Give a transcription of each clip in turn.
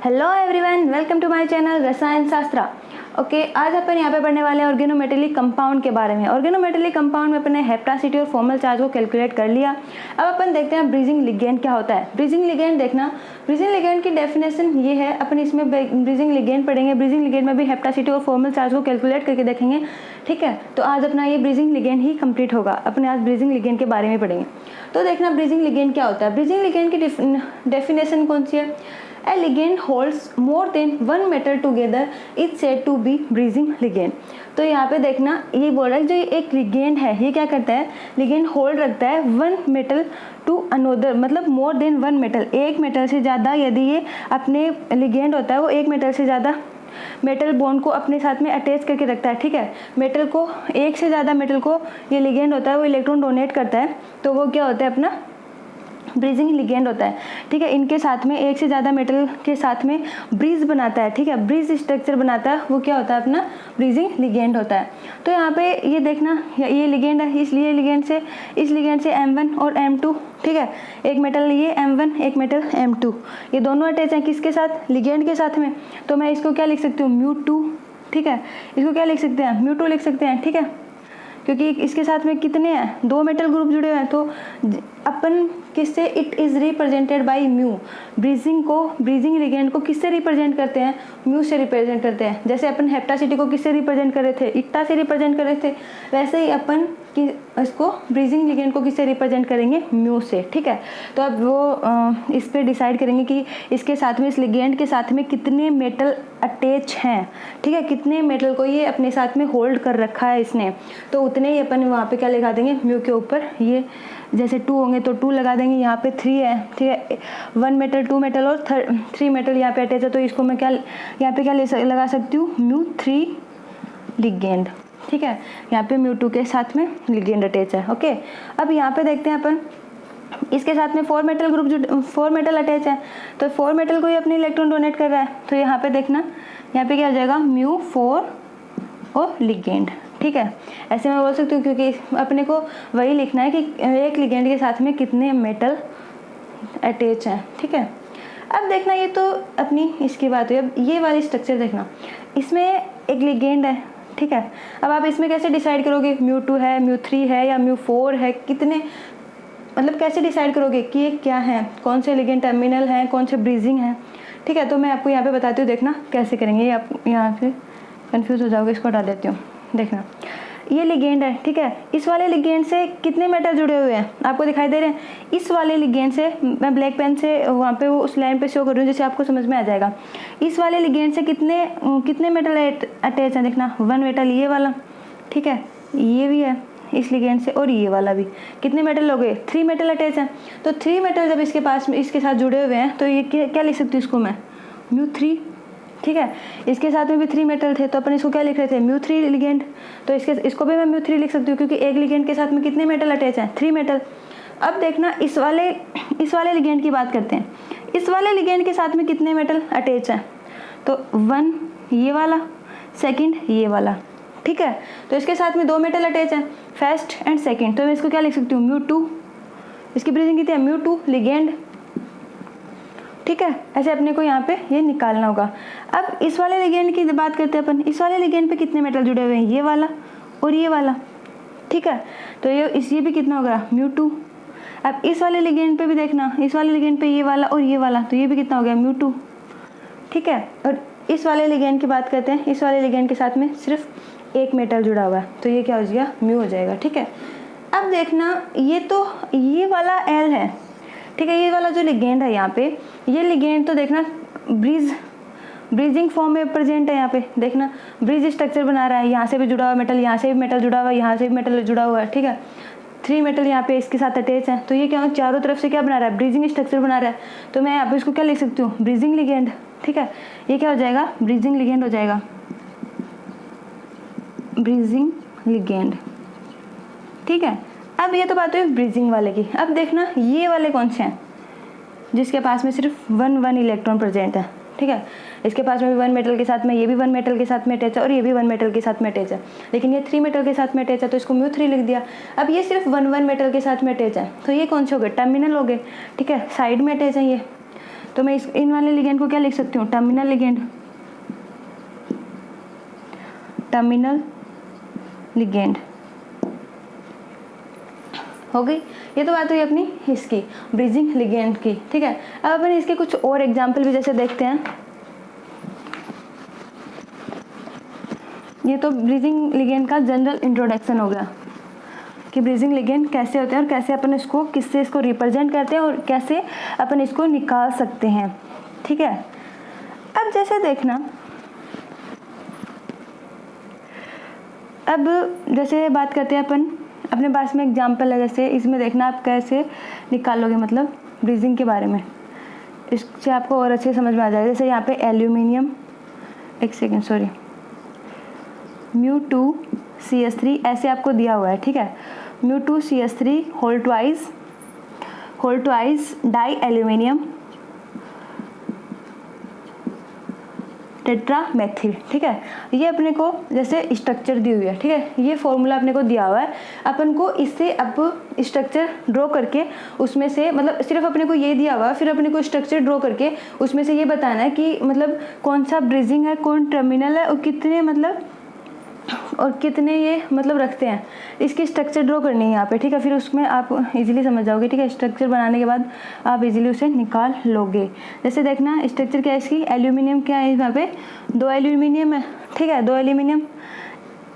Hello everyone, welcome to my channel Rasayan Shastra. Okay, आज अपन यहाँ पे पढ़ने वाले हैं ऑर्गेनोमेटेलिक कंपाउंड के बारे में। ऑर्गेनोमेटेलिक कंपाउंड में अपन ने हेप्टासिटी और फॉर्मल चार्ज को कैलकुलेट कर लिया। अब अपन देखते हैं ब्रीजिंग लिगेंड क्या होता है। ब्रीजिंग लिगेंड देखना, ब्रीजिंग लिगेंड की डेफिनेशन ये है। अपन इसमें ब्रीजिंग लिगेंड पढ़ेंगे, ब्रीजिंग लिगेंड में भी हेप्टासिटी और फॉर्मल चार्ज को कैलकुलेट करके देखेंगे। ठीक है, तो आज अपना ये ब्रीजिंग लिगेंड ही कंप्लीट होगा। अपने आज ब्रीजिंग लिगेंड के बारे में पढ़ेंगे। तो देखना ब्रीजिंग लिगेंड क्या होता है। ब्रीजिंग लिगेंड की डेफिनेशन कौन सी है? A ligand holds more than one metal together is said to be breathing ligand। तो यहाँ पे देखना ये बोल रहा है जो एक लिगेंड है ये क्या करता है, लिगेंड होल्ड रखता है वन मेटल टू अनोदर, मतलब मोर देन वन मेटल, एक मेटल से ज़्यादा। यदि ये अपने लिगेंड होता है वो एक मेटल से ज़्यादा मेटल बॉन्ड को अपने साथ में अटैच करके रखता है। ठीक है, मेटल को एक से ज़्यादा मेटल को ये लिगेंड होता है वो इलेक्ट्रॉन डोनेट करता है, तो वो क्या होता है अपना ब्रीजिंग लिगेंड होता है। ठीक है, इनके साथ में एक से ज़्यादा मेटल के साथ में ब्रीज बनाता है। ठीक है, ब्रीज स्ट्रक्चर बनाता है, वो क्या होता है अपना ब्रीजिंग लिगेंड होता है। तो यहाँ पे ये देखना ये लिगेंड है, इसलिए इस लिगेंड से M1 और M2, ठीक है, एक मेटल ये M1 एक मेटल M2, ये दोनों अटैच हैं किसके साथ, लिगेंड के साथ में। तो मैं इसको क्या लिख सकती हूँ, μ2। ठीक है, इसको क्या लिख सकते हैं, μ2 लिख सकते हैं। ठीक है, क्योंकि इसके साथ में कितने हैं, दो मेटल ग्रुप जुड़े हुए हैं। तो अपन किससे, it is represented by mu. Bridging ligand को किससे रिप्रेजेंट करते हैं, म्यू से रिप्रेजेंट करते हैं। जैसे अपन हेप्टासिटी को किससे रिप्रेजेंट कर रहे थे, इट्टा से रिप्रेजेंट कर रहे थे, वैसे ही अपन इसको ब्रीजिंग लिगेंड को किससे रिप्रेजेंट करेंगे, म्यू से। ठीक है, तो अब वो इस पर डिसाइड करेंगे कि इसके साथ में, इस लिगेंड के साथ में कितने मेटल अटैच हैं। ठीक है, कितने मेटल को ये अपने साथ में होल्ड कर रखा है इसने, तो उतने ही अपन वहाँ पे क्या लगा देंगे, म्यू के ऊपर। ये जैसे 2 होंगे तो 2 लगा देंगे, यहाँ पे 3 है। ठीक है, 1 मेटल 2 मेटल और 3 मेटल यहाँ पे अटैच है, तो इसको मैं क्या यहाँ पे क्या लगा सकती हूँ, μ3 लिगेंड। ठीक है, यहाँ पे μ2 के साथ में लिगेंड अटैच है। ओके, अब यहाँ पे देखते हैं अपन इसके साथ में 4 मेटल अटैच है, तो 4 मेटल को ही अपने इलेक्ट्रॉन डोनेट कर रहा है। तो यहाँ पे देखना, यहाँ पे क्या हो जाएगा, μ4 और लिगेंड। ठीक है, ऐसे मैं बोल सकती हूँ क्योंकि अपने को वही लिखना है कि एक लिगेंड के साथ में कितने मेटल अटैच हैं। ठीक है, अब देखना ये तो अपनी इसकी बात हुई। अब ये वाली स्ट्रक्चर देखना, इसमें एक लिगेंड है। ठीक है, अब आप इसमें कैसे डिसाइड करोगे, μ2 है, μ3 है या μ4 है, कितने, मतलब कैसे डिसाइड करोगे कि ये क्या है, कौन से लिगेंड टर्मिनल हैं, कौन से ब्रीजिंग हैं। ठीक है, तो मैं आपको यहाँ पे बताती हूँ, देखना कैसे करेंगे। आप यहाँ से कंफ्यूज हो जाओगे, इसको हटा देती हूँ। देखना ये लिगेंड है। ठीक है, इस वाले लिगेंड से कितने मेटल जुड़े हुए हैं आपको दिखाई दे रहे हैं। इस वाले लिगेंड से मैं ब्लैक पेन से वहाँ पे वो उस लाइन पे शो कर रही हूँ जिससे आपको समझ में आ जाएगा। इस वाले लिगेंड से कितने मेटल अटैच हैं, देखना 1 मेटल ये वाला। ठीक है, ये भी है इस लिगेंड से, और ये वाला भी। कितने मेटल हो गए, 3 मेटल अटैच हैं। तो 3 मेटल जब इसके पास में इसके साथ जुड़े हुए हैं तो ये क्या लिख सकती हूँ इसको मैं, μ3। ठीक है, इसके साथ में भी 3 मेटल थे तो अपन इसको क्या लिख रहे थे, μ3 लिगेंड। तो इसको भी मैं μ3 लिख सकती हूँ क्योंकि एक लिगेंड के साथ में कितने मेटल अटैच हैं, 3 मेटल। अब देखना इस वाले लिगेंड की बात करते हैं। इस वाले लिगेंड के साथ में कितने मेटल अटैच हैं, तो 1 ये वाला, 2 ये वाला। ठीक है, तो इसके साथ में 2 मेटल अटैच हैं, फर्स्ट एंड सेकेंड। तो मैं इसको क्या लिख सकती हूँ, μ2। इसकी ब्रीजिंग कितनी है, μ2 लिगेंड। ठीक है, ऐसे अपने को यहाँ पे ये निकालना होगा। अब इस वाले लिगेंड की बात करते हैं अपन। इस वाले लिगेंड पे कितने मेटल जुड़े हुए हैं, ये वाला और ये वाला। ठीक है, तो ये भी कितना होगा, μ2। अब इस वाले लिगेंड पे भी देखना, इस वाले लिगेंड पे ये वाला और ये वाला, तो ये भी कितना हो गया, μ2। ठीक है, और इस वाले लिगेंड की बात करते हैं। इस वाले लिगेंड के साथ में सिर्फ एक मेटल जुड़ा हुआ है, तो ये क्या हो जाएगा, म्यू हो जाएगा। ठीक है, अब देखना ये वाला L है। ठीक है, ये वाला जो लिगेंड है यहाँ पे, ये लिगेंड तो देखना ब्रीजिंग फॉर्म में प्रेजेंट है। यहाँ पे देखना ब्रीज स्ट्रक्चर बना रहा है, यहाँ से भी जुड़ा हुआ मेटल, यहाँ से भी मेटल जुड़ा हुआ है, यहाँ से भी मेटल जुड़ा हुआ है। ठीक है, 3 मेटल यहाँ पे इसके साथ अटैच है, तो ये क्या चारों तरफ से क्या बना रहा है, ब्रीजिंग स्ट्रक्चर बना रहा है। तो मैं यहाँ पे इसको क्या लिख सकती हूँ, ब्रीजिंग लिगेंड। ठीक है, ये क्या हो जाएगा, ब्रीजिंग लिगेंड हो जाएगा, ब्रीजिंग लिगेंड। ठीक है, अब ये तो बात हुई ब्रीजिंग वाले की। अब देखना ये वाले कौन से हैं, जिसके पास में सिर्फ 1 इलेक्ट्रॉन प्रेजेंट है। ठीक है, इसके पास में भी 1 मेटल के साथ में, ये भी 1 मेटल के साथ में अटैच है और ये भी 1 मेटल के साथ में अटैच है, लेकिन ये 3 मेटल के साथ में अटैच है तो इसको μ3 लिख दिया। अब ये सिर्फ 1 मेटल के साथ में अटैच है, तो ये कौन से हो गए, टर्मिनल हो गए। ठीक है, साइड में अटैच है ये, तो मैं इन वाले लिगेंड को क्या लिख सकती हूँ, टर्मिनल लिगेंड, टर्मिनल लिगेंड हो गई। ये तो बात हुई अपनी इसकी ब्रीजिंग लिगेंड की, ठीक है। अब अपन इसके कुछ और एग्जाम्पल भी जैसे देखते हैं। ये तो ब्रीजिंग लिगेंड का जनरल इंट्रोडक्शन हो गया कि ब्रीजिंग लिगेंड कैसे होते हैं और कैसे अपन इसको किससे इसको रिप्रेजेंट करते हैं और कैसे अपन इसको निकाल सकते हैं, ठीक है। अब जैसे देखना, अब जैसे बात करते हैं अपन, अपने पास में एग्जाम्पल है, जैसे इसमें देखना आप कैसे निकालोगे मतलब ब्रीजिंग के बारे में, इससे आपको और अच्छे समझ में आ जाएगा। जैसे यहाँ पे एल्यूमिनियम, एक सेकेंड सॉरी, μ2CH3 ऐसे आपको दिया हुआ है, ठीक है। μ2CH3 whole twice di aluminium tetramethyl, ठीक है। ये अपने को जैसे स्ट्रक्चर दी हुई है, ठीक है। ये फॉर्मूला अपने को दिया हुआ है, अपन को इससे अब स्ट्रक्चर ड्रॉ करके उसमें से मतलब सिर्फ अपने को ये दिया हुआ है, फिर अपने को स्ट्रक्चर ड्रॉ करके उसमें से ये बताना है कि मतलब कौन सा ब्रीजिंग है, कौन टर्मिनल है और कितने मतलब और कितने ये मतलब रखते हैं, इसकी स्ट्रक्चर ड्रॉ करनी है यहाँ पे, ठीक है। फिर उसमें आप इजीली समझ जाओगे, ठीक है। स्ट्रक्चर बनाने के बाद आप इजीली उसे निकाल लोगे। जैसे देखना स्ट्रक्चर क्या है इसकी, एल्यूमिनियम क्या है यहाँ पे, 2 एल्यूमिनियम है, ठीक है। 2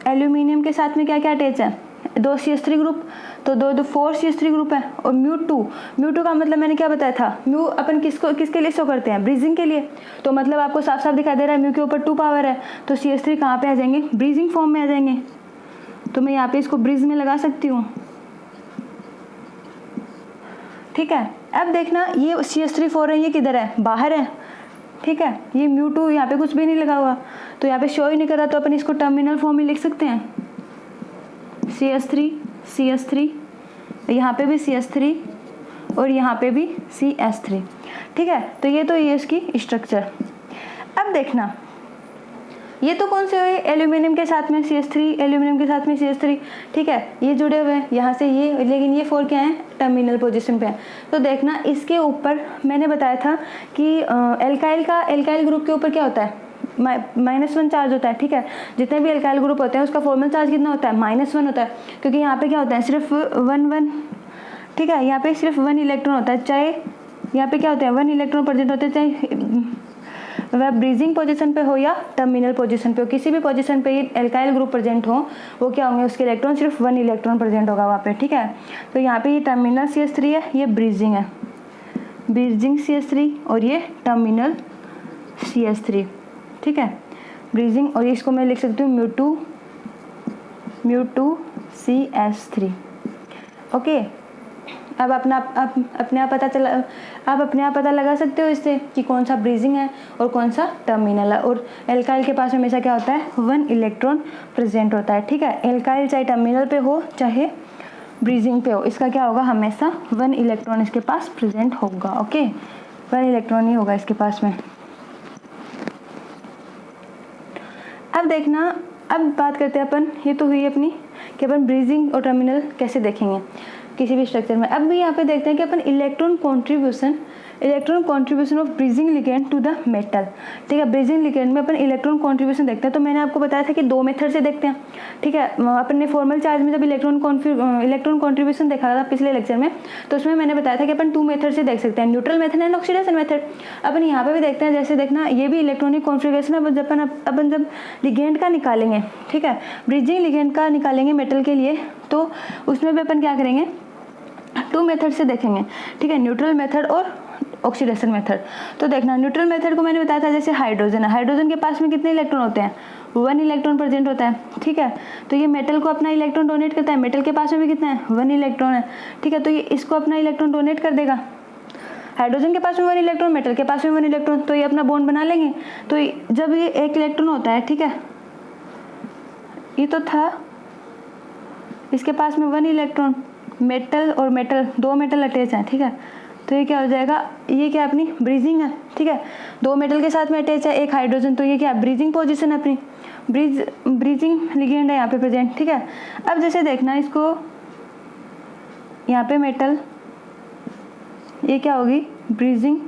एल्यूमिनियम के साथ में क्या क्या अटैच है, 2 CH3 ग्रुप, तो 4 CH3 ग्रुप है। और μ2 का मतलब मैंने क्या बताया था, म्यू अपन किसके लिए शो करते हैं, ब्रीजिंग के लिए। तो मतलब आपको साफ साफ दिखाई दे रहा है म्यू के ऊपर 2 पावर है, तो CH3 कहाँ पे आ जाएंगे, ब्रीजिंग फॉर्म में आ जाएंगे। तो मैं यहाँ पे इसको ब्रीज में लगा सकती हूँ, ठीक है। अब देखना ये CH3 4 है, ये किधर है, बाहर है, ठीक है। ये μ2 यहाँ पे कुछ भी नहीं लगा हुआ, तो यहाँ पे शो ही नहीं कर रहा, तो अपन इसको टर्मिनल फॉर्म में लिख सकते हैं, CH3 यहाँ पे भी CH3 और यहाँ पे भी CH3, ठीक है। तो ये इसकी स्ट्रक्चर। अब देखना ये तो कौन से हुए, एल्यूमिनियम के साथ में CH3, एल्यूमिनियम के साथ में CH3, ठीक है। ये जुड़े हुए हैं यहाँ से ये, लेकिन ये 4 क्या है, टर्मिनल पोजीशन पे है। तो देखना इसके ऊपर मैंने बताया था कि एल्काइल ग्रुप के ऊपर क्या होता है, -1 चार्ज होता है, ठीक है। जितने भी एल्काइल ग्रुप होते हैं उसका फॉर्मल चार्ज कितना होता है, -1 होता है, क्योंकि यहाँ पे क्या होता है सिर्फ 1, ठीक है। यहाँ पे सिर्फ 1 इलेक्ट्रॉन होता है, चाहे यहाँ पे क्या होता है 1 इलेक्ट्रॉन प्रेजेंट होते हैं, चाहे वह ब्रीजिंग पोजीशन पे हो या टर्मिनल पोजीशन पे हो, किसी भी पोजीशन पे ये एल्काइल ग्रुप प्रेजेंट हो, वो क्या होंगे, उसके इलेक्ट्रॉन सिर्फ 1 इलेक्ट्रॉन प्रेजेंट होगा वहाँ पे, ठीक है। तो यहाँ पे ये टर्मिनल CH3 है, ये ब्रीजिंग है, ब्रीजिंग CH3, और ये टर्मिनल CH3, ठीक है, ब्रीजिंग। और इसको मैं लिख सकती हूँ μ2CH3, ओके। अब अपने आप पता लगा सकते हो इससे कि कौन सा ब्रीजिंग है और कौन सा टर्मिनल है। और एल्काइल के पास हमेशा क्या होता है, 1 इलेक्ट्रॉन प्रेजेंट होता है, ठीक है। एल्काइल चाहे टर्मिनल पे हो चाहे ब्रीजिंग पे हो, इसका क्या होगा, हमेशा 1 इलेक्ट्रॉन इसके पास प्रेजेंट होगा, ओके। 1 इलेक्ट्रॉन ही होगा इसके पास में। अब देखना, अब बात करते हैं अपन, ये तो हुई अपनी कि अपन ब्रीजिंग और टर्मिनल कैसे देखेंगे किसी भी स्ट्रक्चर में। अब भी यहाँ पे देखते हैं कि अपन electron contribution of bridging ligand to the metal, ठीक है। ब्रीजिंग लिगेंड में अपन इलेक्ट्रॉन कॉन्ट्रीब्यूशन देखते हैं। तो मैंने आपको बताया था कि 2 मेथड से देखते हैं, ठीक है। अपन ने फॉर्मल चार्ज में जब इलेक्ट्रॉन कॉन्ट्रीब्यूशन देखा था पिछले लेक्चर में, तो उसमें मैंने बताया था कि अपन 2 मेथड से देख सकते हैं, neutral method and oxidation method. अपन यहाँ पे भी देखते हैं, जैसे देखना ये भी इलेक्ट्रॉनिक कॉन्फिगरेशन है। अपन जब लिगेंड का निकालेंगे, ठीक है, ब्रीजिंग लिगेंड का निकालेंगे मेटल के लिए, तो उसमें भी अपन क्या करेंगे, 2 मेथड से देखेंगे, ठीक है, न्यूट्रल मेथड और ऑक्सीडेशन मेथड। तो देखना न्यूट्रल मेथड को मैंने बताया था, जैसे हाइड्रोजन है, हाइड्रोजन के पास में कितने इलेक्ट्रॉन होते हैं, 1 इलेक्ट्रॉन प्रेजेंट होता है, ठीक है। तो ये मेटल को अपना इलेक्ट्रॉन डोनेट करता है, मेटल के पास में भी कितना है, 1 इलेक्ट्रॉन है, ठीक है। तो ये इसको अपना इलेक्ट्रॉन डोनेट कर देगा, हाइड्रोजन के पास में 1 इलेक्ट्रॉन, मेटल के पास में 1 इलेक्ट्रॉन, तो ये अपना बॉन्ड बना लेंगे। तो जब ये 1 इलेक्ट्रॉन होता है, ठीक है, ये तो था, इसके पास में 1 इलेक्ट्रॉन, मेटल और मेटल 2 मेटल अटैच हैं, ठीक है। तो ये क्या हो जाएगा, ये क्या अपनी ब्रीजिंग है, ठीक है। 2 मेटल के साथ में अटैच है 1 हाइड्रोजन, तो ये क्या ब्रीजिंग पोजीशन है अपनी, ब्रीजिंग लिगेंड है यहाँ पे प्रेजेंट, ठीक है। अब जैसे देखना इसको, यहाँ पे मेटल, ये क्या होगी, ब्रीजिंग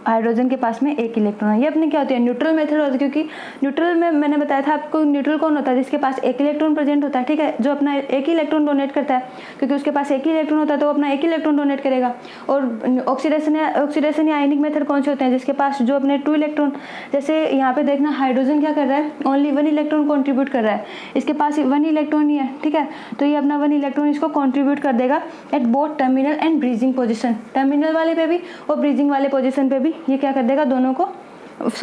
हाइड्रोजन के पास में एक इलेक्ट्रॉन है। ये अपने क्या होती है, न्यूट्रल मेथड होता है, क्योंकि न्यूट्रल में मैंने बताया था आपको, न्यूट्रल कौन होता है, जिसके पास एक इलेक्ट्रॉन प्रेजेंट होता है, ठीक है, जो अपना एक ही इलेक्ट्रॉन डोनेट करता है, क्योंकि उसके पास एक ही इलेक्ट्रॉन होता है तो वो अपना एक ही इलेक्ट्रॉन डोनेट करेगा। और ऑक्सीडेशन या आयनिक मेथड कौन से होते हैं, जिसके पास जो अपने 2 इलेक्ट्रॉन, जैसे यहाँ पे देखना हाइड्रोजन क्या कर रहा है, ओनली 1 इलेक्ट्रॉन कॉन्ट्रीब्यूट कर रहा है, इसके पास 1 इलेक्ट्रॉन ही है, ठीक है, तो ये अपना 1 इलेक्ट्रॉन इसको कॉन्ट्रीब्यूट कर देगा at both terminal and bridging position, terminal वाले पे भी और ब्रीजिंग वाले पोजिशन पे भी ये क्या कर देगा, दोनों को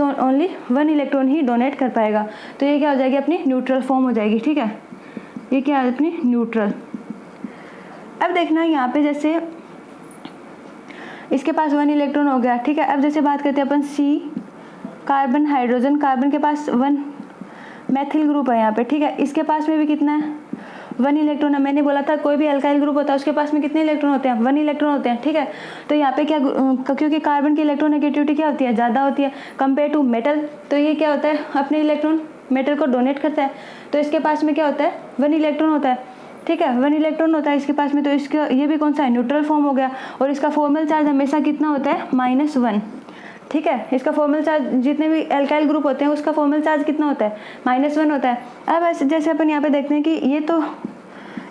ओनली 1 इलेक्ट्रॉन ही डोनेट कर पाएगा। तो ये क्या हो जाएगी, अपनी न्यूट्रल फॉर्म हो जाएगी, ठीक है, ये क्या है अपनी न्यूट्रल। अब देखना यहाँ पे जैसे इसके पास 1 इलेक्ट्रॉन हो गया, ठीक है। अब जैसे बात करते हैं अपन सी, कार्बन हाइड्रोजन, कार्बन के पास 1 मैथिल ग्रुप है यहाँ पे, ठीक है, इसके पास में भी कितना है, 1 इलेक्ट्रॉन है। मैंने बोला था कोई भी अल्काइल ग्रुप होता है उसके पास में कितने इलेक्ट्रॉन होते हैं, 1 इलेक्ट्रॉन होते हैं, ठीक है। तो यहाँ पे क्या, क्योंकि कार्बन की इलेक्ट्रोनेगेटिविटी क्या होती है, ज़्यादा होती है कंपेयर टू मेटल, तो ये क्या होता है, अपने इलेक्ट्रॉन मेटल को डोनेट करता है, तो इसके पास में क्या होता है, 1 इलेक्ट्रॉन होता है, ठीक है, 1 इलेक्ट्रॉन होता है इसके पास में, तो इसका ये भी कौन सा है, न्यूट्रल फॉर्म हो गया। और इसका फॉर्मल चार्ज हमेशा कितना होता है, -1, ठीक है, इसका फॉर्मल चार्ज जितने भी एल्काइल ग्रुप होते हैं उसका फॉर्मल चार्ज कितना होता है, -1 होता है। अब ऐसे जैसे अपन यहाँ पे देखते हैं कि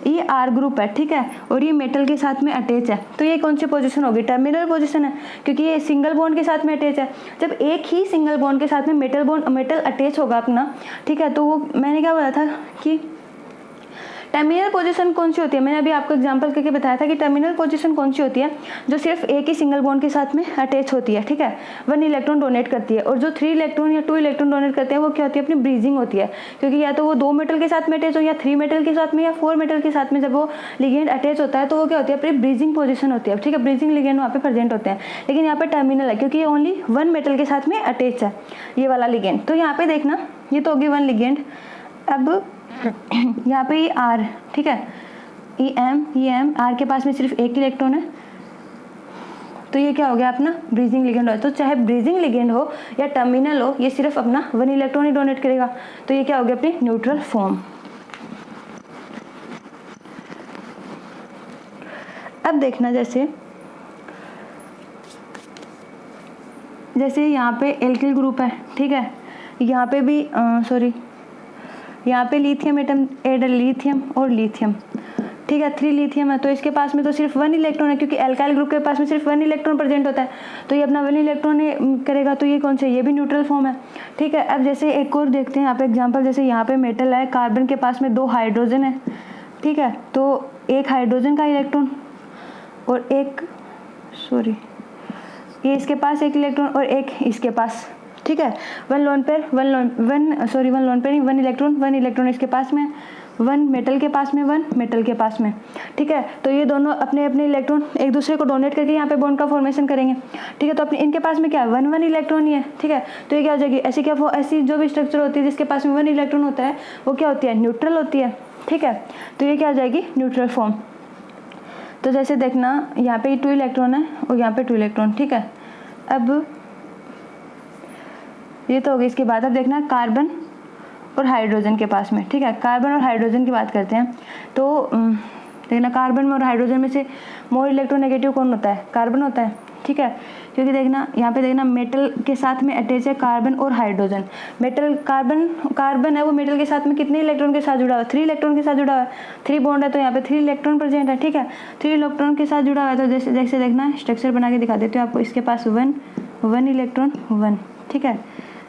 ये आर ग्रुप है, ठीक है, और ये मेटल के साथ में अटैच है, तो ये कौन सी पोजीशन होगी, टर्मिनल पोजीशन है, क्योंकि ये सिंगल बॉन्ड के साथ में अटैच है। जब एक ही सिंगल बॉन्ड के साथ में मेटल अटैच होगा अपना, ठीक है, तो वो मैंने क्या बोला था कि टर्मिनल पोजीशन कौन सी होती है, मैंने अभी आपको एग्जांपल करके बताया था कि टर्मिनल पोजीशन कौन सी होती है, जो सिर्फ एक ही सिंगल बॉन्ड के साथ में अटैच होती है, ठीक है, 1 इलेक्ट्रॉन डोनेट करती है। और जो 3 इलेक्ट्रॉन या 2 इलेक्ट्रॉन डोनेट करते हैं वो क्या होती है, अपनी ब्रीजिंग होती है, क्योंकि या तो वो 2 मेटल के साथ में अटैच हो, या 3 मेटल के साथ में, या 4 मेटल के साथ में, जब वो लिगेंड अटैच होता है तो वो क्या होती है, अपनी ब्रीजिंग पोजीशन होती है, ठीक है, ब्रीजिंग लिगेंड वहाँ पे प्रेजेंट होते हैं। लेकिन यहाँ पे टर्मिनल है क्योंककि ये ओनली 1 मेटल के साथ में अटैच है ये वाला लिगेंड। तो यहाँ पे देखना ये तो होगी 1 लिगेंड। अब यहाँ पे ये आर, ठीक है, ई एम आर के पास में सिर्फ एक इलेक्ट्रॉन है, तो ये क्या हो गया, अपना ब्रीजिंग लिगेंड हो। तो चाहे ब्रीजिंग लिगेंड हो या टर्मिनल हो, ये सिर्फ अपना 1 इलेक्ट्रॉन ही डोनेट करेगा, तो ये क्या हो गया, अपनी न्यूट्रल फॉर्म। अब देखना जैसे यहाँ पे एल्किल ग्रुप है, ठीक है, यहाँ पे भी यहाँ पे लिथियम एटम एड लिथियम और लिथियम, ठीक है, 3 लिथियम है, तो इसके पास में तो सिर्फ 1 इलेक्ट्रॉन है, क्योंकि एल्काइल ग्रुप के पास में सिर्फ 1 इलेक्ट्रॉन प्रेजेंट होता है, तो ये अपना 1 इलेक्ट्रॉन करेगा, तो ये कौन से, ये भी न्यूट्रल फॉर्म है, ठीक है। अब जैसे एक और देखते हैं यहाँ पे एग्जांपल, जैसे यहाँ पे मेटल है, कार्बन के पास में 2 हाइड्रोजन है, ठीक है, तो एक हाइड्रोजन का इलेक्ट्रॉन और ये इसके पास एक इलेक्ट्रॉन और एक इसके पास, ठीक है, 1 इलेक्ट्रॉन इसके पास में, 1 मेटल के पास में, 1 मेटल के पास में, ठीक है। तो ये दोनों अपने अपने इलेक्ट्रॉन एक दूसरे को डोनेट करके यहाँ पे बॉन्ड का फॉर्मेशन करेंगे, ठीक है। तो अपने इनके पास में क्या है, 1 इलेक्ट्रॉन ही है, ठीक है। तो ये क्या हो जाएगी, ऐसी जो भी स्ट्रक्चर होती है जिसके पास में 1 इलेक्ट्रॉन होता है वो क्या होती है, न्यूट्रल होती है, ठीक है। तो ये क्या हो जाएगी, न्यूट्रल फॉर्म। तो जैसे देखना यहाँ पे 2 इलेक्ट्रॉन है और यहाँ पे 2 इलेक्ट्रॉन, ठीक है। अब ये तो होगी। इसके बाद अब देखना कार्बन और हाइड्रोजन के पास में, ठीक है, कार्बन और हाइड्रोजन की बात करते हैं। तो देखना कार्बन और हाइड्रोजन में से मोर इलेक्ट्रोनेगेटिव कौन होता है, कार्बन होता है, ठीक है, क्योंकि देखना यहाँ पे देखना मेटल के साथ में अटैच है कार्बन और हाइड्रोजन। मेटल कार्बन है वो मेटल के साथ में कितने इलेक्ट्रॉन के साथ जुड़ा हुआ है, 3 इलेक्ट्रॉन के साथ जुड़ा हुआ है, 3 बॉन्ड है, तो यहाँ पे 3 इलेक्ट्रॉन प्रेजेंट है, ठीक है, 3 इलेक्ट्रॉन के साथ जुड़ा हुआ है। तो जैसे देखना स्ट्रक्चर बना के दिखा देते हो आपको। इसके पास 1 इलेक्ट्रॉन 1, ठीक है,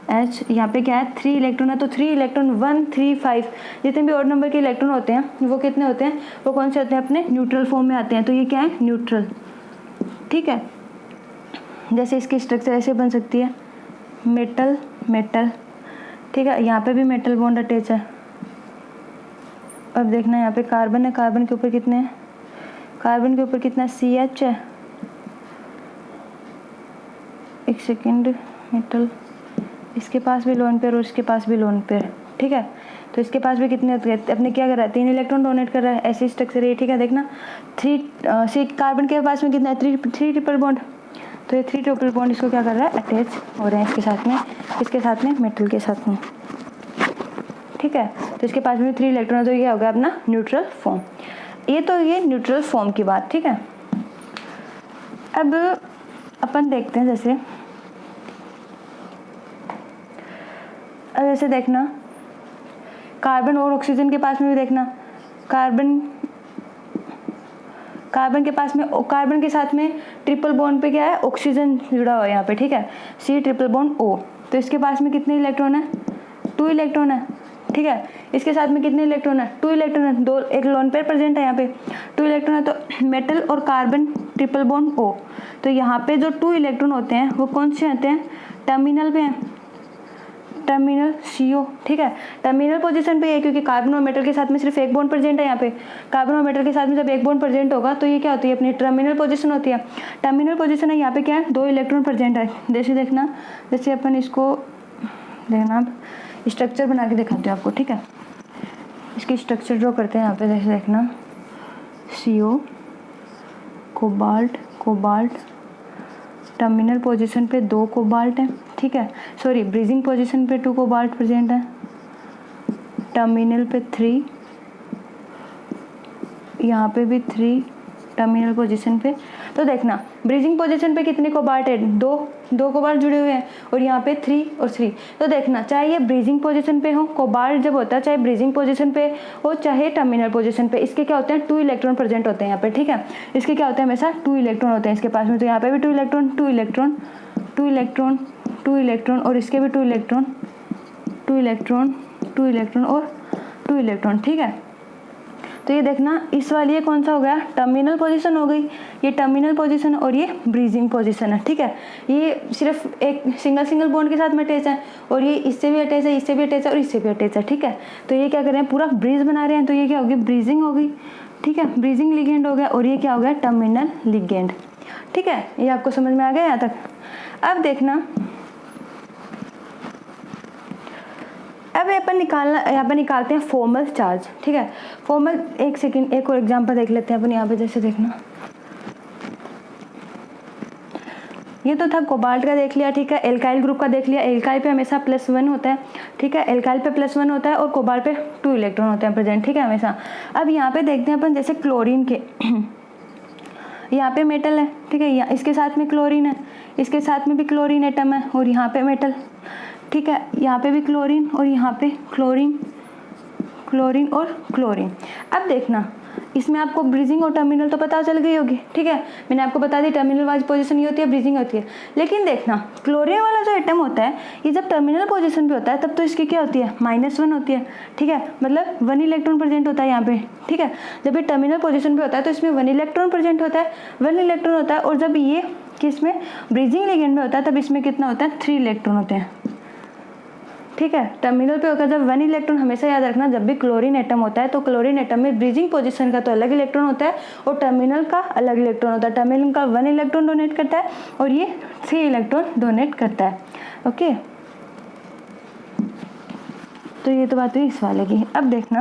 H यहाँ पे क्या है, 3 इलेक्ट्रॉन है, तो 3 इलेक्ट्रॉन 1 3 5 जितने भी ऑड नंबर के इलेक्ट्रॉन होते हैं वो कितने होते हैं, वो कौन से होते हैं, अपने न्यूट्रल फॉर्म में आते हैं। तो ये क्या है, न्यूट्रल, ठीक है। जैसे इसकी स्ट्रक्चर ऐसे बन सकती है, मेटल मेटल, ठीक है, यहाँ पे भी मेटल बॉन्ड अटैच है। अब देखना यहाँ पे कार्बन है, कार्बन के ऊपर कितने हैं, कार्बन के ऊपर कितना CH है, एक सेकेंड, मेटल, इसके पास भी लोन पेयर और इसके पास भी लोन पेयर, ठीक है। तो इसके पास भी कितने अपने क्या कर रहा है, 3 इलेक्ट्रॉन डोनेट कर रहा है, ऐसी स्ट्रक्चर है, ठीक है। देखना 3 कार्बन के पास में कितना है, 3 ट्रिपल बॉन्ड, तो ये 3 ट्रिपल बॉन्ड इसको क्या कर रहा है, अटैच हो रहे हैं इसके साथ में मेटल के साथ में, ठीक है। तो इसके पास में 3 इलेक्ट्रॉन है, तो ये हो गया अपना न्यूट्रल फॉर्म। ये न्यूट्रल फॉर्म की बात, ठीक है। अब अपन देखते हैं जैसे जैसे देखना कार्बन और ऑक्सीजन के पास में भी देखना कार्बन के साथ में ट्रिपल बॉन्ड पे क्या है, ऑक्सीजन जुड़ा हुआ है यहाँ पे, ठीक है, C ट्रिपल बॉन्ड O। तो इसके पास में कितने इलेक्ट्रॉन है, 2 इलेक्ट्रॉन है, ठीक है। इसके साथ में कितने इलेक्ट्रॉन है, 2 इलेक्ट्रॉन है, दो एक लोन पेयर प्रेजेंट है यहाँ पे, 2 इलेक्ट्रॉन है। तो मेटल और कार्बन ट्रिपल बॉन्ड O, तो यहाँ पे जो 2 इलेक्ट्रॉन होते हैं वो कौन से होते हैं, टर्मिनल पे हैं, टर्मिनल CO, ठीक है, टर्मिनल पोजीशन पे है, क्योंकि कार्बन और मेटल के साथ में सिर्फ एक बॉन्ड प्रेजेंट है यहाँ पे। कार्बन और मेटल के साथ में जब एक बॉन्ड प्रेजेंट होगा तो ये क्या होती है, अपनी टर्मिनल पोजीशन होती है। टर्मिनल पोजीशन है, यहाँ पे क्या है, 2 इलेक्ट्रॉन प्रेजेंट है। जैसे देखना, जैसे अपन इसको देखना, आप स्ट्रक्चर बना के दिखाते हैं आपको, ठीक है। इसकी स्ट्रक्चर ड्रॉ करते हैं यहाँ पे, जैसे देखना CO, कोबाल्ट, टर्मिनल पोजीशन पे 2 कोबाल्ट है, ठीक है, सॉरी ब्रीजिंग पोजीशन पे 2 कोबाल्ट प्रेजेंट है, टर्मिनल पे 3, यहाँ पे भी 3 टर्मिनल पोजीशन पे। तो देखना ब्रीजिंग पोजीशन पे कितने कोबाल्ट है, 2 कोबाल्ट जुड़े हुए हैं, और यहाँ पे 3 और 3। तो देखना चाहे ये ब्रीजिंग पोजीशन पे हो, कोबाल्ट जब होता है चाहे ब्रीजिंग पोजीशन पे हो चाहे टर्मिनल पोजीशन पे, इसके क्या होते हैं, 2 इलेक्ट्रॉन प्रेजेंट होते हैं यहाँ पे, ठीक है। इसके क्या होते हैं, हमेशा 2 इलेक्ट्रॉन होते हैं इसके पास में। तो यहाँ पे भी 2 इलेक्ट्रॉन और इसके भी 2 इलेक्ट्रॉन, ठीक है। तो ये देखना इस वाली ये कौन सा हो गया, टर्मिनल पोजीशन हो गई, ये टर्मिनल पोजीशन और ये ब्रीजिंग पोजीशन है, ठीक है। ये सिर्फ एक सिंगल बॉन्ड के साथ में अटैच है, और ये इससे भी अटैच है, इससे भी अटैच है और इससे भी अटैच है, ठीक है। तो ये क्या कर रहे हैं, पूरा ब्रीज बना रहे हैं। तो ये क्या होगी, ब्रीजिंग हो गई, ठीक है, ब्रीजिंग लिगेंड हो गया, और ये क्या हो गया, टर्मिनल लिगेंड, ठीक है। ये आपको समझ में आ गया यहाँ तक। अब देखना, अब यहाँ पर निकालते हैं फॉर्मल चार्ज, ठीक है। फॉर्मल, एक सेकेंड, एक और एग्जांपल देख लेते हैं अपन यहाँ पे। जैसे देखना, ये तो था कोबाल्ट का देख लिया, ठीक है। एल्काइल ग्रुप का देख लिया, एल्काइल पे हमेशा +1 होता है, ठीक है, एल्काइल पे +1 होता है और कोबाल्ट पे 2 इलेक्ट्रॉन होते हैं प्रेजेंट, ठीक है, हमेशा। अब यहाँ पे देखते हैं अपन, जैसे क्लोरीन के यहाँ पे मेटल है, ठीक है, इसके साथ में क्लोरीन है, इसके साथ में भी क्लोरीन एटम है, और यहाँ पे मेटल, ठीक है, यहाँ पे भी क्लोरीन और यहाँ पे क्लोरीन और क्लोरीन। अब देखना, इसमें आपको ब्रीजिंग और टर्मिनल तो पता चल गई होगी, ठीक है, मैंने आपको बता दी टर्मिनल वाइज पोजीशन ये होती है, ब्रीजिंग होती है। लेकिन देखना क्लोरीन वाला जो एटम होता है, ये जब टर्मिनल पोजीशन पे होता है तब तो इसकी क्या होती है, -1 होती है, ठीक है, मतलब 1 इलेक्ट्रॉन प्रेजेंट होता है यहाँ पे, ठीक है। जब ये टर्मिनल पोजीशन पे होता है तो इसमें 1 इलेक्ट्रॉन प्रेजेंट होता है, 1 इलेक्ट्रॉन होता है। और जब ये किसमें, ब्रीजिंग लिगेंड में होता है, तब इसमें कितना होता है, 3 इलेक्ट्रॉन होते हैं, ठीक है। टर्मिनल पे होकर जब 1 इलेक्ट्रॉन, हमेशा याद रखना जब भी क्लोरीन एटम होता है तो क्लोरीन एटम में ब्रीजिंग पोजीशन का तो अलग इलेक्ट्रॉन होता है और टर्मिनल का अलग इलेक्ट्रॉन होता है। टर्मिनल का 1 इलेक्ट्रॉन डोनेट करता है और ये 3 इलेक्ट्रॉन डोनेट करता है, ओके। तो ये तो बात हुई इस वाले की। अब देखना,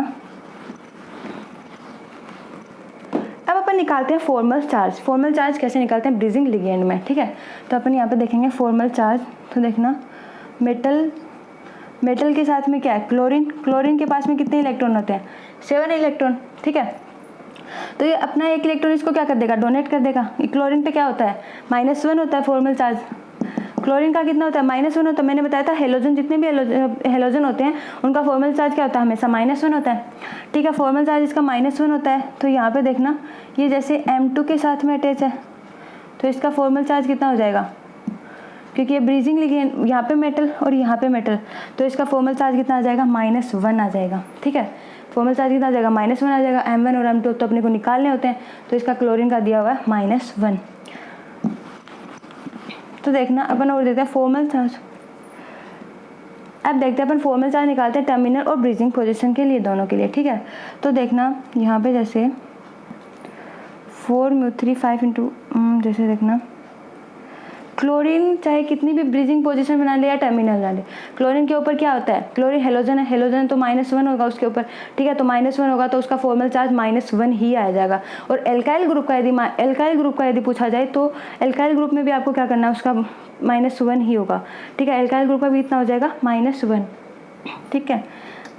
अब अपन निकालते हैं फॉर्मल चार्ज। फॉर्मल चार्ज कैसे निकालते हैं, ब्रीजिंग लिगेंड में, ठीक है। तो अपन यहाँ पे देखेंगे फॉर्मल चार्ज। तो देखना मेटल के साथ में क्या है, क्लोरीन के पास में कितने इलेक्ट्रॉन होते हैं, 7 इलेक्ट्रॉन, ठीक है। तो ये अपना 1 इलेक्ट्रॉन इसको क्या कर देगा, डोनेट कर देगा। क्लोरीन पे क्या होता है, -1 होता है फॉर्मल चार्ज। क्लोरीन का कितना होता है, -1 होता है। मैंने बताया था हेलोजन, जितने भी हेलोजन होते हैं उनका फॉर्मल चार्ज क्या होता है, हमेशा -1 होता है, ठीक है। फॉर्मल चार्ज इसका -1 होता है। तो यहाँ पे देखना, ये जैसे M2 के साथ में अटैच है तो इसका फॉर्मल चार्ज कितना हो जाएगा, क्योंकि ये ब्रीजिंग लिगेंड, यहाँ पे मेटल और यहाँ पे मेटल, तो इसका फॉर्मल चार्ज कितना आ जाएगा, -1 आ जाएगा, ठीक है। फॉर्मल चार्ज कितना आ जाएगा, -1 आ जाएगा। M1 और M2 तो अपने को निकालने होते हैं, तो इसका क्लोरीन का दिया हुआ है -1। तो देखना अपन और देते हैं फॉर्मल चार्ज। अब देखते हैं अपन फॉर्मल चार्ज निकालते हैं टर्मिनल और ब्रीजिंग पोजीशन के लिए, दोनों के लिए, ठीक है। तो देखना यहाँ पे जैसे 4μ3 × जैसे देखना क्लोरीन चाहे कितनी भी ब्रीजिंग पोजीशन बना ले या टर्मिनल बना ले, क्लोरीन के ऊपर क्या होता है, क्लोरीन हेलोजन है, हेलोजन तो -1 होगा उसके ऊपर, ठीक है। तो -1 होगा तो उसका फॉर्मल चार्ज -1 ही आ जाएगा। और एल्काइल ग्रुप का यदि पूछा जाए तो एल्काइल ग्रुप में भी आपको क्या करना है, उसका -1 ही होगा, ठीक है। एल्काइल ग्रुप का भी इतना हो जाएगा -1, ठीक है।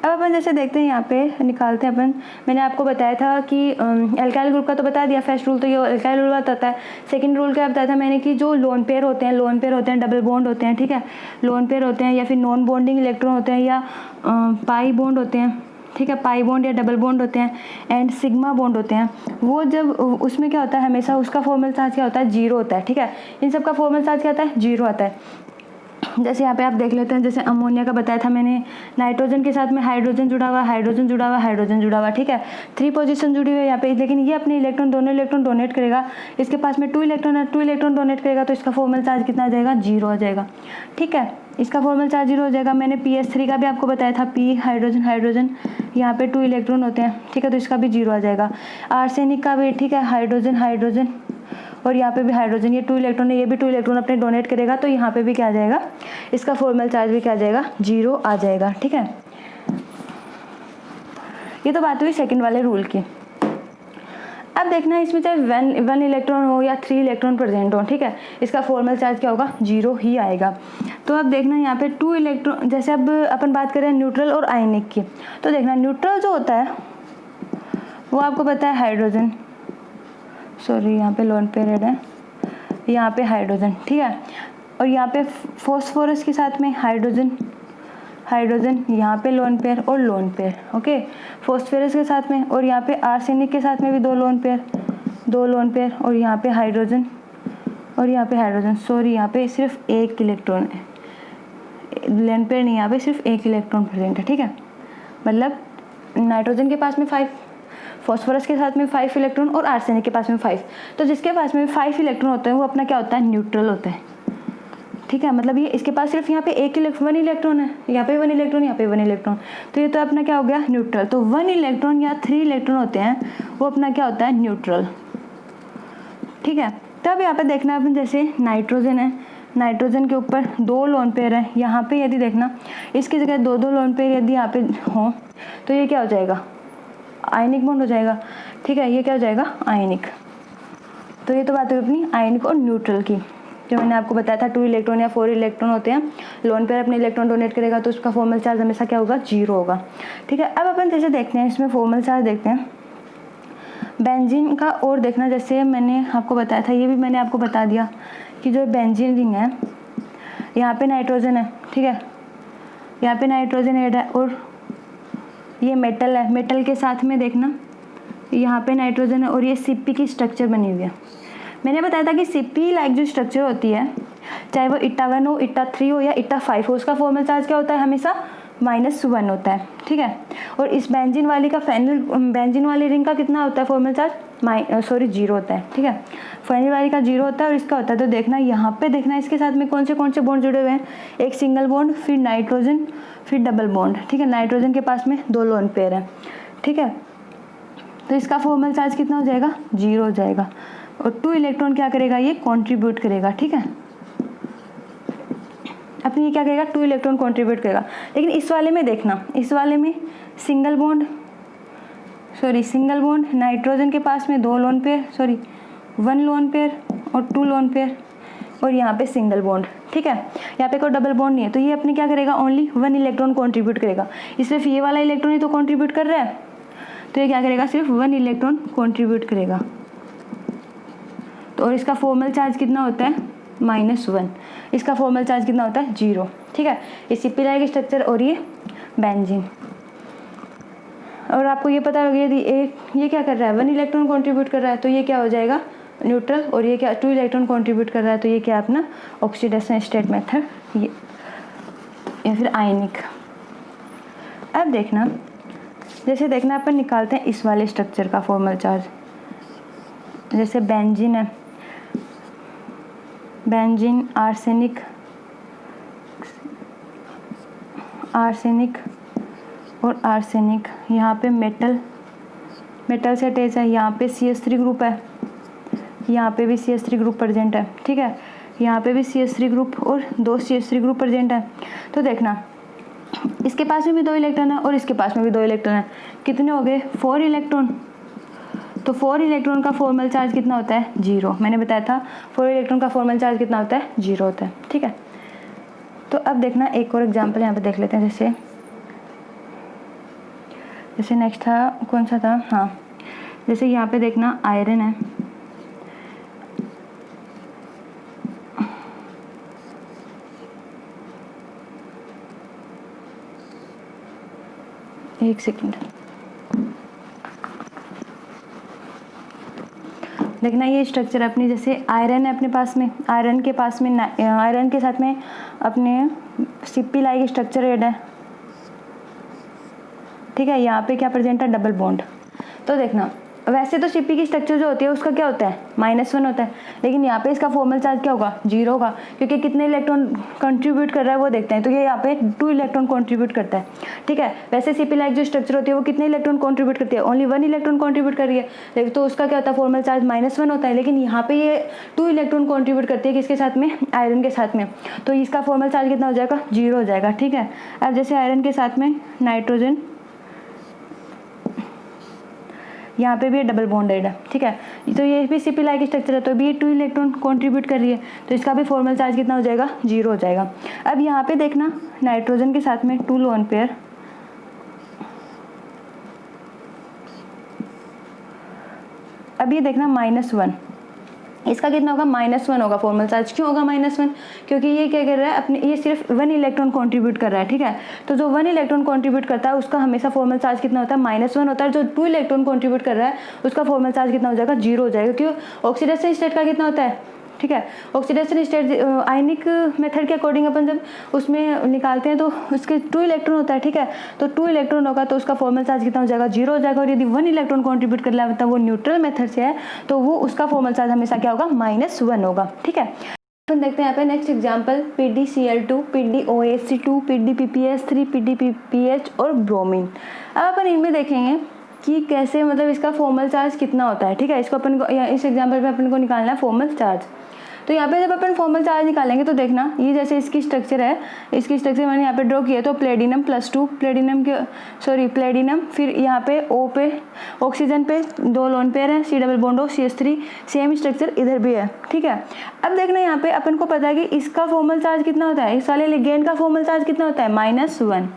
अब अपन जैसे देखते हैं यहाँ पे निकालते हैं अपन। मैंने आपको बताया था कि एल्काइल ग्रुप का तो बता दिया, फर्स्ट रूल तो ये एल्काइल रूल बताता है। सेकंड रूल क्या बताया था मैंने कि जो लोन पेयर होते हैं डबल बॉन्ड होते हैं, ठीक है, लोन पेयर होते हैं या फिर नॉन बॉन्डिंग इलेक्ट्रॉन होते हैं या पाई बॉन्ड होते हैं, ठीक है, पाई बॉन्ड या डबल बॉन्ड होते हैं एंड सिग्मा बॉन्ड होते हैं। वो जब उसमें क्या होता है हमेशा उसका फॉर्मल चार्ज क्या होता है, जीरो होता है, ठीक है। इन सब का फॉर्मल चार्ज क्या होता है, जीरो आता है। जैसे यहाँ पे आप देख लेते हैं, जैसे अमोनिया का बताया था मैंने, नाइट्रोजन के साथ में हाइड्रोजन जुड़ा हुआ, हाइड्रोजन जुड़ा हुआ, हाइड्रोजन जुड़ा हुआ, ठीक है, 3 पोजीशन जुड़ी हुई है यहाँ पे। लेकिन ये अपने इलेक्ट्रॉन दोनों इलेक्ट्रॉन डोनेट करेगा, इसके पास में 2 इलेक्ट्रॉन है, 2 इलेक्ट्रॉन डोनेट करेगा तो इसका फॉर्मल चार्ज कितना आ जाएगा, जीरो आ जाएगा, ठीक है, इसका फॉर्मल चार्ज जीरो हो जाएगा। मैंने PS3 का भी आपको बताया था, P हाइड्रोजन हाइड्रोजन, यहाँ पे 2 इलेक्ट्रॉन होते हैं, ठीक है, तो इसका भी जीरो आ जाएगा। आर्सेनिक का भी, ठीक है, हाइड्रोजन हाइड्रोजन और यहाँ पे भी हाइड्रोजन, ये 2 इलेक्ट्रॉन है, ये भी 2 इलेक्ट्रॉन अपने डोनेट करेगा तो यहाँ पे भी क्या आ जाएगा, इसका फॉर्मल चार्ज भी क्या आ जाएगा, जीरो आ जाएगा, ठीक है। ये तो बात हुई सेकंड वाले रूल की। अब देखना है इसमें चाहे वन इलेक्ट्रॉन हो या 3 इलेक्ट्रॉन प्रेजेंट हो, ठीक है, इसका फॉर्मल चार्ज क्या होगा, जीरो ही आएगा। तो अब देखना यहाँ पे 2 इलेक्ट्रॉन, जैसे अब अपन बात करें न्यूट्रल और आयनिक की, तो देखना न्यूट्रल जो होता है वो आपको पता है हाइड्रोजन, सॉरी यहाँ पे लोन पेयर है, यहाँ पे हाइड्रोजन, ठीक है, और यहाँ पे फॉस्फोरस के साथ में हाइड्रोजन हाइड्रोजन, यहाँ पे लोन पेयर और लोन पेयर, ओके, फॉस्फोरस के साथ में, और यहाँ पे आर्सेनिक के साथ में भी 2 लोन पेयर और यहाँ पे हाइड्रोजन और यहाँ पे हाइड्रोजन, सॉरी यहाँ पे सिर्फ 1 इलेक्ट्रॉन है, लोन पेयर नहीं, यहाँ पे सिर्फ 1 इलेक्ट्रॉन प्रेजेंट है, ठीक है, मतलब नाइट्रोजन के पास में 5, फॉस्फोरस के साथ में 5 इलेक्ट्रॉन और आर्सेनिक के पास में 5, तो जिसके पास में 5 इलेक्ट्रॉन होते हैं वो अपना क्या होता है, न्यूट्रल होता है, ठीक है, मतलब ये इसके पास सिर्फ यहाँ पे 1 इलेक्ट्रॉन है, यहाँ पे 1 इलेक्ट्रॉन, यहाँ पे 1 इलेक्ट्रॉन, तो ये तो अपना क्या हो गया, न्यूट्रल। तो 1 इलेक्ट्रॉन या 3 इलेक्ट्रॉन होते हैं वो अपना क्या होता है, न्यूट्रल, ठीक है। तब यहाँ पे देखना अपन, जैसे नाइट्रोजन है, नाइट्रोजन के ऊपर 2 लोन पेयर है, यहाँ पे यदि देखना इसकी जगह 2 लोन पेयर यदि यहाँ पे हो तो ये क्या हो जाएगा, आयनिक बॉन्ड हो जाएगा, ठीक है, ये क्या हो जाएगा, आयनिक। तो ये तो बात है अपनी आयनिक और न्यूट्रल की, जो मैंने आपको बताया था 2 इलेक्ट्रॉन या 4 इलेक्ट्रॉन होते हैं, लोन पेयर अपने इलेक्ट्रॉन डोनेट करेगा तो उसका फॉर्मल चार्ज हमेशा क्या होगा, जीरो होगा, ठीक है। अब अपन जैसे देखते हैं इसमें फॉर्मल चार्ज देखते हैं बेंजीन का, और देखना जैसे मैंने आपको बताया था, ये भी मैंने आपको बता दिया कि जो बेंजीन रिंग है, यहाँ पे नाइट्रोजन है, ठीक है, यहाँ पे नाइट्रोजन ऐड है और ये मेटल है, मेटल के साथ में देखना यहाँ पे नाइट्रोजन है और ये CP की स्ट्रक्चर बनी हुई है। मैंने बताया था कि CP लाइक जो स्ट्रक्चर होती है, चाहे वो इट्टा 1 हो, इट्टा 3 हो या इट्टा 5 हो, उसका फॉर्मल चार्ज क्या होता है, हमेशा -1 होता है, ठीक है। और इस बेंजीन वाली का बेंजीन वाली रिंग का कितना होता है फॉर्मल चार्ज, जीरो होता है, ठीक है, फेनिल वाली का जीरो होता है और इसका होता है। तो देखना यहाँ पे देखना इसके साथ में कौन से बॉन्ड जुड़े हुए हैं, एक सिंगल बॉन्ड, फिर नाइट्रोजन, फिर डबल बॉन्ड, ठीक है, नाइट्रोजन के पास में 2 लोन पेयर है, ठीक है, तो इसका फॉर्मल चार्ज कितना हो जाएगा, जीरो हो जाएगा। और 2 इलेक्ट्रॉन क्या करेगा, ये कंट्रीब्यूट करेगा, ठीक है, अपनी ये क्या करेगा, 2 इलेक्ट्रॉन कंट्रीब्यूट करेगा। लेकिन इस वाले में देखना, इस वाले में सिंगल बॉन्ड नाइट्रोजन के पास में 2 लोन पेयर, 1 लोन पेयर और 2 लोन पेयर और यहाँ पे सिंगल बॉन्ड, ठीक है, यहाँ पे कोई डबल बॉन्ड नहीं है, तो ये अपने क्या करेगा, ओनली 1 इलेक्ट्रॉन कंट्रीब्यूट करेगा। सिर्फ ये वाला इलेक्ट्रॉन ही तो कंट्रीब्यूट कर रहा है, तो ये क्या करेगा, सिर्फ 1 इलेक्ट्रॉन कंट्रीब्यूट करेगा। तो और इसका फॉर्मल चार्ज कितना होता है, -1, इसका फॉर्मल चार्ज कितना होता है, जीरो, ठीक है। ये CP लाइक स्ट्रक्चर और ये बेंजीन। और आपको ये पता होगा यदि ये क्या कर रहा है, 1 इलेक्ट्रॉन कंट्रीब्यूट कर रहा है तो ये क्या हो जाएगा, न्यूट्रल, और ये क्या 2 इलेक्ट्रॉन कंट्रीब्यूट कर रहा है तो ये क्या अपना ऑक्सीडेशन स्टेट मेथड, ये या फिर आयनिक। अब देखना, जैसे देखना अपन निकालते हैं इस वाले स्ट्रक्चर का फॉर्मल चार्ज, जैसे बेंजीन है, बेंजीन, आर्सेनिक और आर्सेनिक, यहाँ पे मेटल से अटैच है, यहाँ पे CH3 ग्रुप है, यहाँ पे भी CH3 ग्रुप प्रेजेंट है, ठीक है, यहाँ पे भी CH3 ग्रुप और 2 CH3 ग्रुप प्रेजेंट है। तो देखना इसके पास में भी 2 इलेक्ट्रॉन है और इसके पास में भी 2 इलेक्ट्रॉन है, कितने हो गए, 4 इलेक्ट्रॉन। तो 4 इलेक्ट्रॉन का फॉर्मल चार्ज कितना होता है, जीरो। मैंने बताया था 4 इलेक्ट्रॉन का फॉर्मल चार्ज कितना होता है, जीरो होता है, ठीक है। तो अब देखना एक और एग्जाम्पल यहाँ पे देख लेते हैं, जैसे जैसे नेक्स्ट था, कौन सा था, हाँ जैसे यहाँ पे देखना आयरन है, एक सेकेंड, देखना ये स्ट्रक्चर अपनी, जैसे आयरन है अपने पास में, आयरन के पास में आयरन के साथ में अपने सिप्पी लाइक स्ट्रक्चर ऐड है, ठीक है। यहाँ पे क्या प्रेजेंट है, डबल बॉन्ड। तो देखना वैसे तो सिप्पी की स्ट्रक्चर जो होती है उसका क्या होता है, -1 होता है, लेकिन यहाँ पे इसका फॉर्मल चार्ज क्या होगा, 0 होगा, क्योंकि कितने इलेक्ट्रॉन कंट्रीब्यूट कर रहा है वो देखते हैं। तो ये यहाँ पे 2 इलेक्ट्रॉन कंट्रीब्यूट करता है, ठीक है। वैसे सिप्पी लाइक जो स्ट्रक्चर होती है वो कितने इलेक्ट्रॉन कंट्रीब्यूट करती है, ओनली 1 इलेक्ट्रॉन कंट्रीब्यूट कर रही है, लेकिन तो उसका क्या होता है, फॉर्मल चार्ज -1 होता है। लेकिन यहाँ पे ये 2 इलेक्ट्रॉन कंट्रीब्यूट करती है, किसके साथ में, आयरन के साथ में, तो इसका फॉर्मल चार्ज कितना हो जाएगा, 0 हो जाएगा, ठीक है। अब जैसे आयरन के साथ में नाइट्रोजन, यहाँ पे भी डबल बॉन्डेड है, ठीक है। तो ये भी सिप्पी लाइक स्ट्रक्चर है, तो भी 2 इलेक्ट्रॉन कंट्रीब्यूट कर रही है, तो इसका भी फॉर्मल चार्ज कितना हो जाएगा, 0 हो जाएगा। अब यहाँ पे देखना नाइट्रोजन के साथ में 2 लोन पेयर, अब ये देखना -1, इसका कितना होगा, -1 होगा फॉर्मल चार्ज। क्यों होगा -1, क्योंकि ये क्या कर रहा है अपने, ये सिर्फ 1 इलेक्ट्रॉन कंट्रीब्यूट कर रहा है, ठीक है। तो जो 1 इलेक्ट्रॉन कंट्रीब्यूट करता है उसका हमेशा फॉर्मल चार्ज कितना होता है, -1 होता है। जो 2 इलेक्ट्रॉन कंट्रीब्यूट कर रहा है उसका फॉर्मल चार्ज कितना हो जाएगा, 0 हो जाएगा। क्यों, ऑक्सीडेशन स्टेट का कितना होता है, ठीक है। ऑक्सीडेशन स्टेट आयनिक मेथड के अकॉर्डिंग अपन जब उसमें निकालते हैं तो उसके 2 इलेक्ट्रॉन होता है, ठीक है। तो 2 इलेक्ट्रॉन होगा तो उसका फॉर्मल चार्ज कितना हो जाएगा, 0 हो जाएगा। और यदि 1 इलेक्ट्रॉन कंट्रीब्यूट कर रहा है वो न्यूट्रल मेथड से है, तो वो उसका फॉर्मल चार्ज हमेशा क्या होगा, -1 होगा, ठीक है। अपन देखते हैं यहाँ पे next example, PdCl2, PdOH2, PdPpS3, PdPpH और ब्रोमीन। अब अपन इनमें देखेंगे कि कैसे, मतलब इसका फॉर्मल चार्ज कितना होता है, ठीक है। इसको अपन को, इस एग्जांपल में अपन को निकालना है फॉर्मल चार्ज। तो यहाँ पे जब अपन फॉर्मल चार्ज निकालेंगे तो देखना ये जैसे इसकी स्ट्रक्चर है, इसकी स्ट्रक्चर मैंने यहाँ पे ड्रॉ किया, तो प्लेटिनम +2, प्लेटिनम, फिर यहाँ पे O पे ऑक्सीजन पे 2 लोन पेयर है, C double bond CH3, same structure इधर भी है, ठीक है। अब देखना यहाँ पे अपन को पता है कि इसका फॉर्मल चार्ज कितना होता है, इस वाले लिगेंड का फॉर्मल चार्ज कितना होता है, -1,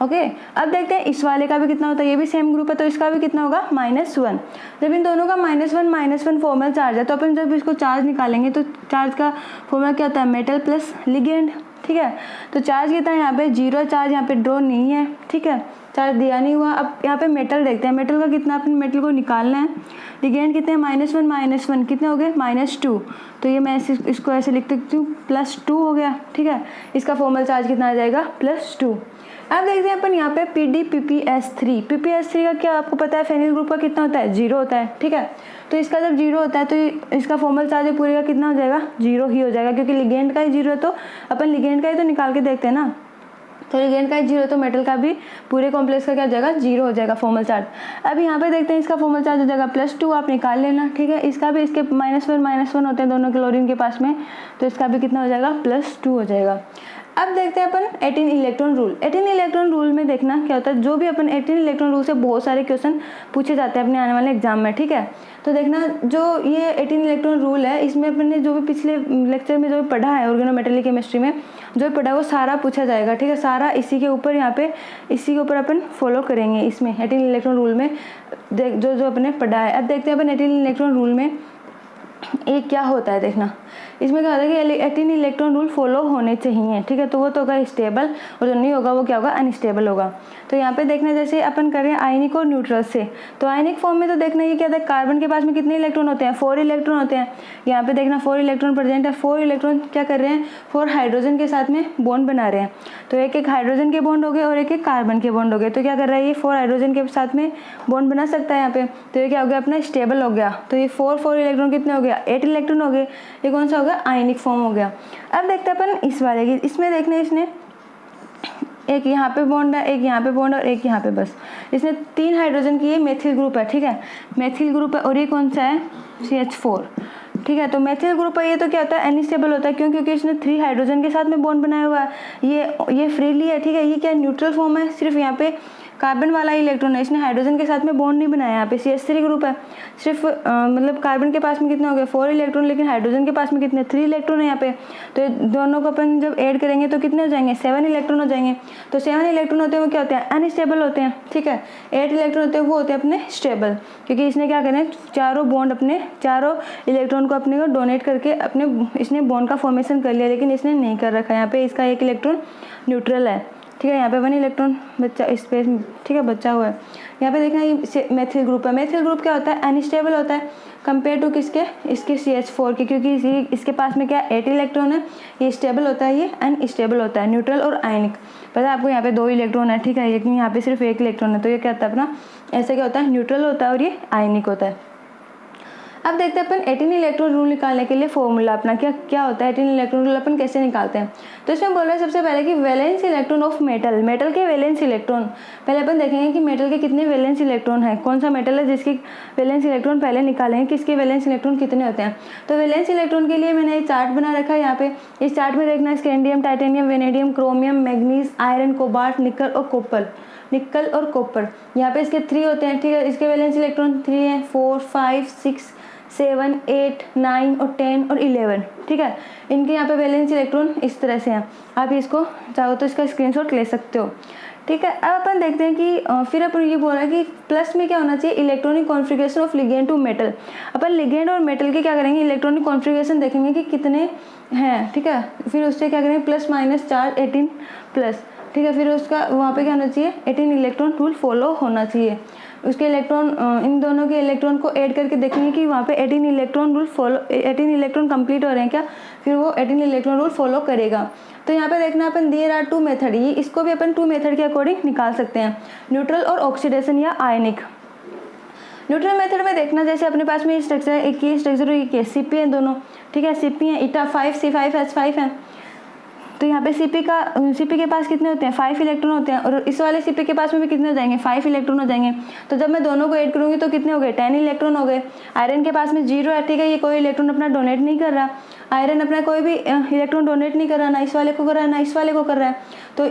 ओके। अब देखते हैं इस वाले का भी कितना होता है, ये भी सेम ग्रुप है तो इसका भी कितना होगा, -1। जब इन दोनों का -1 फॉर्मल चार्ज है तो अपन जब इसको चार्ज निकालेंगे तो चार्ज का फॉर्मूला क्या होता है, मेटल प्लस लिगेंड, ठीक है। तो चार्ज कितना है यहाँ पे, 0 चार्ज यहाँ पे ड्रॉ नहीं है, ठीक है, चार्ज दिया नहीं हुआ। अब यहाँ पे मेटल देखते हैं, मेटल का कितना, अपने मेटल को निकालना है। लिगेंड कितने हैं, -1 कितने हो गए, -2। तो ये मैं इसको ऐसे लिख सकती हूँ, +2 हो गया, ठीक है। इसका फॉर्मल चार्ज कितना आ जाएगा, +2। अब देखते हैं अपन यहाँ पे PdPpS3, PpS3 का क्या आपको पता है, फेनिल ग्रुप का कितना होता है, 0 होता है, ठीक है। तो इसका जब 0 होता है तो इसका फॉर्मल चार्ज पूरे का कितना हो जाएगा, 0 ही हो जाएगा, क्योंकि लिगेंड का ही 0 है तो अपन लिगेंड का ही तो निकाल के देखते हैं ना। तो लिगेंड का ही 0 तो मेटल का भी पूरे कॉम्प्लेक्स का क्या हो जाएगा, 0 हो जाएगा फॉर्मल चार्ज। अब यहाँ पे देखते हैं इसका फॉर्मल चार्ज हो जाएगा +2, आप निकाल लेना, ठीक है। इसका भी, इसके -1 होते हैं दोनों क्लोरीन के पास में, तो इसका भी कितना हो जाएगा, +2 हो जाएगा। अब देखते हैं अपन 18 इलेक्ट्रॉन रूल। 18 इलेक्ट्रॉन रूल में देखना क्या होता है, जो भी अपन 18 इलेक्ट्रॉन रूल से बहुत सारे क्वेश्चन पूछे जाते हैं अपने आने वाले एग्जाम में, ठीक है। तो देखना जो ये 18 इलेक्ट्रॉन रूल है, इसमें अपन ने जो भी पिछले लेक्चर में जो भी पढ़ा है ऑर्गेनोमेटेलिक केमिस्ट्री में जो भी पढ़ा है वो सारा पूछा जाएगा, ठीक है। सारा इसी के ऊपर, यहाँ पे इसी के ऊपर अपन फॉलो करेंगे इसमें 18 इलेक्ट्रॉन रूल में जो अपने पढ़ा है। अब देखते हैं अपन 18 इलेक्ट्रॉन रूल में एक क्या होता है, देखना इसमें क्या होता है कि 18 इलेक्ट्रॉन रूल फॉलो होने चाहिए, ठीक है। तो वो तो होगा स्टेबल, और जो नहीं होगा वो क्या होगा, अनस्टेबल होगा। तो यहाँ पे देखना जैसे अपन कर रहे हैं आयनिक और न्यूट्रल से, तो आयनिक फॉर्म में तो देखना ये क्या होता है, कार्बन के पास में कितने इलेक्ट्रॉन होते हैं, 4 इलेक्ट्रॉन होते हैं। यहाँ पे देखना 4 इलेक्ट्रॉन प्रेजेंट है, 4 इलेक्ट्रॉन क्या कर रहे हैं, 4 हाइड्रोजन के साथ में बॉन्ड बना रहे हैं। तो एक हाइड्रोजन के बॉन्ड हो गए और एक कार्बन के बॉन्ड हो गए। तो क्या कर रहा है, ये 4 हाइड्रोजन के साथ में बॉन्ड बना सकता है यहाँ पे, तो ये क्या हो गया, अपना स्टेबल हो गया। तो ये 4 इलेक्ट्रॉन कितने हो गया, 8 इलेक्ट्रॉन हो गए। ये कौन सा हो गया, आयनिक फॉर्म हो गया। अब देखते हैं अपन इस वाले की, इसमें देखना इसने एक यहाँ पे बॉन्ड है, एक यहाँ पे बॉन्ड और एक यहाँ पे, बस इसने 3 हाइड्रोजन की, ये मेथिल ग्रुप है, ठीक है, मेथिल ग्रुप है। और ये कौन सा है, CH4, ठीक है। तो मेथिल ग्रुप है, ये तो क्या होता है, अनस्टेबल होता है, क्यों, क्योंकि इसने 3 हाइड्रोजन के साथ में बॉन्ड बनाया हुआ है। ये फ्रीली है, ठीक है। ये क्या न्यूट्रल फॉर्म है, सिर्फ यहाँ पे कार्बन वाला इलेक्ट्रॉन है, इसने हाइड्रोजन के साथ में बॉन्ड नहीं बनाया। यहाँ पे CH3 ग्रुप है, सिर्फ मतलब कार्बन के पास में कितने हो गए 4 इलेक्ट्रॉन, लेकिन हाइड्रोजन के पास में कितने 3 इलेक्ट्रॉन है यहाँ पे। तो ये दोनों को अपन जब ऐड करेंगे तो कितने हो जाएंगे 7 इलेक्ट्रॉन हो जाएंगे। तो 7 इलेक्ट्रॉन होते हैं वो क्या होते हैं अनस्टेबल होते हैं, ठीक है। 8 इलेक्ट्रॉन होते हैं वो होते हैं अपने स्टेबल, क्योंकि इसने क्या करें चारों बॉन्ड अपने चारों इलेक्ट्रॉन को अपने को डोनेट करके अपने इसने बॉन्ड का फॉर्मेशन कर लिया, लेकिन इसने नहीं कर रखा। यहाँ पे इसका 1 इलेक्ट्रॉन न्यूट्रल है, ठीक है। यहाँ पे 1 इलेक्ट्रॉन बच्चा स्पेस, ठीक है, बचा हुआ है। यहाँ पे देखना ये मेथिल ग्रुप है। मेथिल ग्रुप क्या होता है अनस्टेबल होता है कंपेयर टू किसके इसके CH4 के, क्योंकि इसके पास में क्या 8 इलेक्ट्रॉन है, ये स्टेबल होता है, ये अनस्टेबल होता है, न्यूट्रल और आयनिक। पता है आपको यहाँ पे 2 इलेक्ट्रॉन है, ठीक है, लेकिन यहाँ पे सिर्फ 1 इलेक्ट्रॉन है। तो ये क्या होता है अपना ऐसा क्या होता है न्यूट्रल होता है और ये आयनिक होता है। अब देखते हैं अपन 18 इलेक्ट्रॉन रूल निकालने के लिए फॉर्मूला अपना क्या होता है। 18 इलेक्ट्रॉन रूल अपन कैसे निकालते हैं, तो इसमें बोल रहे हैं सबसे पहले कि वैलेंस इलेक्ट्रॉन ऑफ मेटल के वैलेंस इलेक्ट्रॉन। पहले अपन देखेंगे कि मेटल के कितने वैलेंस इलेक्ट्रॉन है, कौन सा मेटल है जिसके वैलेंस इलेक्ट्रॉन पहले निकालेंगे कि इसके वैलेंस इलेक्ट्रॉन कितने होते हैं। तो वैलेंस इलेक्ट्रॉन के लिए मैंने ये चार्ट बना रखा है। यहाँ पे इस चार्ट में देखना scandium, titanium, vanadium, chromium, manganese, iron, cobalt, निकल और कॉपर। यहाँ पे इसके 3 होते हैं, ठीक है। इसके वैलेंस इलेक्ट्रॉन 3 है, 4, 5, 6, 7, 8, 9 और 10 और 11, ठीक है। इनके यहाँ पे वैलेंस इलेक्ट्रॉन इस तरह से हैं। आप इसको चाहो तो इसका स्क्रीनशॉट ले सकते हो, ठीक है। अब अपन देखते हैं कि फिर अपन ये बोल रहा है कि प्लस में क्या होना चाहिए electronic configuration of ligand to metal. अपन लिगेंड और मेटल के क्या करेंगे इलेक्ट्रॉनिक कॉन्फ़िगरेशन देखेंगे कि कितने हैं, ठीक है। फिर उससे क्या करेंगे प्लस माइनस चार्ज 18 प्लस, ठीक है। फिर उसका वहाँ पे क्या होना चाहिए 18 इलेक्ट्रॉन रूल फॉलो होना चाहिए। उसके इलेक्ट्रॉन इन दोनों के इलेक्ट्रॉन को ऐड करके देखेंगे कि वहाँ पे 18 electron rule follow 18 electron complete हो रहे हैं क्या, फिर वो 18 इलेक्ट्रॉन रूल फॉलो करेगा। तो यहाँ पे देखना अपन देयर आर 2 मेथड, ये इसको भी अपन 2 मेथड के अकॉर्डिंग निकाल सकते हैं, न्यूट्रल और ऑक्सीडेशन या आयनिक। न्यूट्रल मेथड में देखना जैसे अपने पास में ये स्ट्रक्चर है, एक ये स्ट्रक्चर एक ये CP है दोनों, ठीक है। CP है ईटा 5 C5H5 है। तो यहाँ पे CP के पास कितने होते हैं 5 इलेक्ट्रॉन होते हैं, और इस वाले CP के पास में भी कितने हो जाएंगे 5 इलेक्ट्रॉन हो जाएंगे। तो जब मैं दोनों को ऐड करूँगी तो कितने हो गए 10 इलेक्ट्रॉन हो गए। आयरन के पास में 0 है, ठीक है, ये कोई इलेक्ट्रॉन अपना डोनेट नहीं कर रहा। आयरन अपना कोई भी इलेक्ट्रॉन डोनेट नहीं कर रहा, ना इस वाले को कर रहा है ना इस वाले को कर रहा है। तो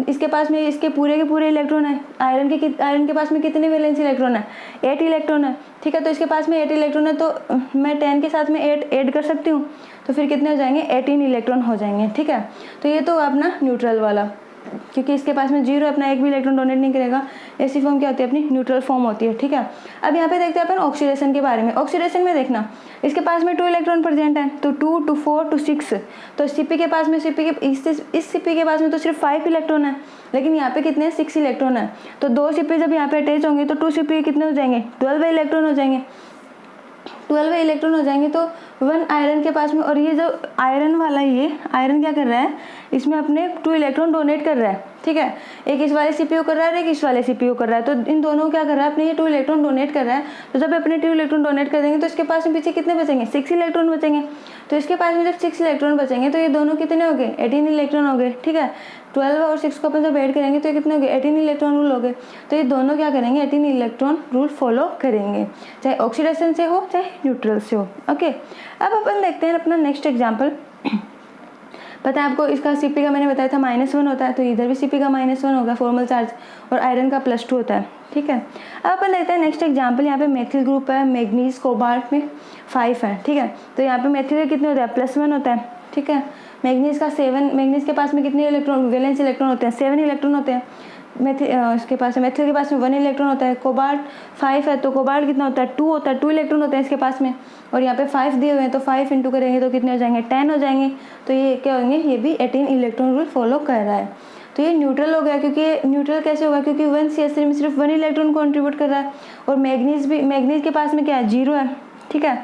इसके पास में इसके पूरे के पूरे इलेक्ट्रॉन है। आयरन के पास में कितने वैलेंस इलेक्ट्रॉन है 8 इलेक्ट्रॉन है, ठीक है। तो इसके पास में 8 इलेक्ट्रॉन है, तो मैं 10 के साथ में 8 ऐड कर सकती हूँ, तो फिर कितने हो जाएंगे 18 इलेक्ट्रॉन हो जाएंगे, ठीक है। तो ये तो अपना न्यूट्रल वाला, क्योंकि इसके पास में 0 अपना एक भी इलेक्ट्रॉन डोनेट नहीं करेगा। ऐसी फॉर्म क्या होती है अपनी न्यूट्रल फॉर्म होती है, ठीक है। अब यहाँ पे देखते हैं अपन ऑक्सीडेशन के बारे में। ऑक्सीडेशन में देखना इसके पास में 2 इलेक्ट्रॉन प्रेजेंट है, तो 2 to 4 to 6। तो CP के पास में इस CP के पास में तो सिर्फ 5 इलेक्ट्रॉन है, लेकिन यहाँ पे कितने 6 इलेक्ट्रॉन है। तो 2 CP जब यहाँ पे अटैच होंगे तो 2 CP कितने हो जाएंगे 12 इलेक्ट्रॉन हो जाएंगे। 12 इलेक्ट्रॉन हो जाएंगे तो 1 आयरन के पास में, और ये जो आयरन वाला ये आयरन क्या कर रहा है इसमें अपने 2 इलेक्ट्रॉन डोनेट कर रहा है, ठीक है। एक इस वाले CPU कर रहा है और एक इस वाले CPU कर रहा है। तो इन दोनों क्या कर रहा है अपने ये 2 इलेक्ट्रॉन डोनेट कर रहा है। तो जब अपने 2 इलेक्ट्रॉन डोनेट कर देंगे तो इसके पास में पीछे कितने बचेंगे 6 इलेक्ट्रॉन बचेंगे। तो इसके पास में जब 6 इलेक्ट्रॉन बचेंगे तो ये दोनों कितने हो गए 18 इलेक्ट्रॉन हो गए, ठीक है। 12 और 6 को अपन जब ऐड करेंगे तो ये कितने हो गए 18 इलेक्ट्रॉन रूल हो गए। तो ये दोनों क्या करेंगे 18 इलेक्ट्रॉन रूल फॉलो करेंगे, चाहे ऑक्सीडेशन से हो चाहे न्यूट्रल से हो, ओके। अब अपन देखते हैं अपना नेक्स्ट एग्जाम्पल। पता है आपको इसका CP का मैंने बताया था -1 होता है, तो इधर भी CP का -1 होगा फॉर्मल चार्ज, और आयरन का +2 होता है, ठीक है। अब अपन देखते हैं नेक्स्ट एग्जांपल। यहाँ पे मेथिल ग्रुप है, मैग्नीज कोबाल्ट में 5 है, ठीक है। तो यहाँ पे मेथिल के कितने होते हैं +1 होता है, ठीक है। मैग्नीज का 7, मैग्नीज के पास में कितने इलेक्ट्रॉन वैलेंस इलेक्ट्रॉन होते हैं 7 इलेक्ट्रॉन होते हैं। इसके पास मेथिल के पास में 1 इलेक्ट्रॉन होता है। कोबाल्ट 5 है, तो कोबाल्ट कितना होता है 2 होता है, 2 इलेक्ट्रॉन होते हैं इसके पास में, और यहाँ पे 5 दिए हुए हैं, तो 5 इंटू करेंगे तो कितने हो जाएंगे 10 हो जाएंगे। तो ये क्या होंगे ये भी 18 इलेक्ट्रॉन रूल फॉलो कर रहा है। तो ये न्यूट्रल हो गया, क्योंकि ये न्यूट्रल कैसे होगा क्योंकि 1 CH3 में सिर्फ 1 इलेक्ट्रॉन कॉन्ट्रीब्यूट कर रहा है, और मैग्नीज के पास में क्या है 0 है, ठीक है।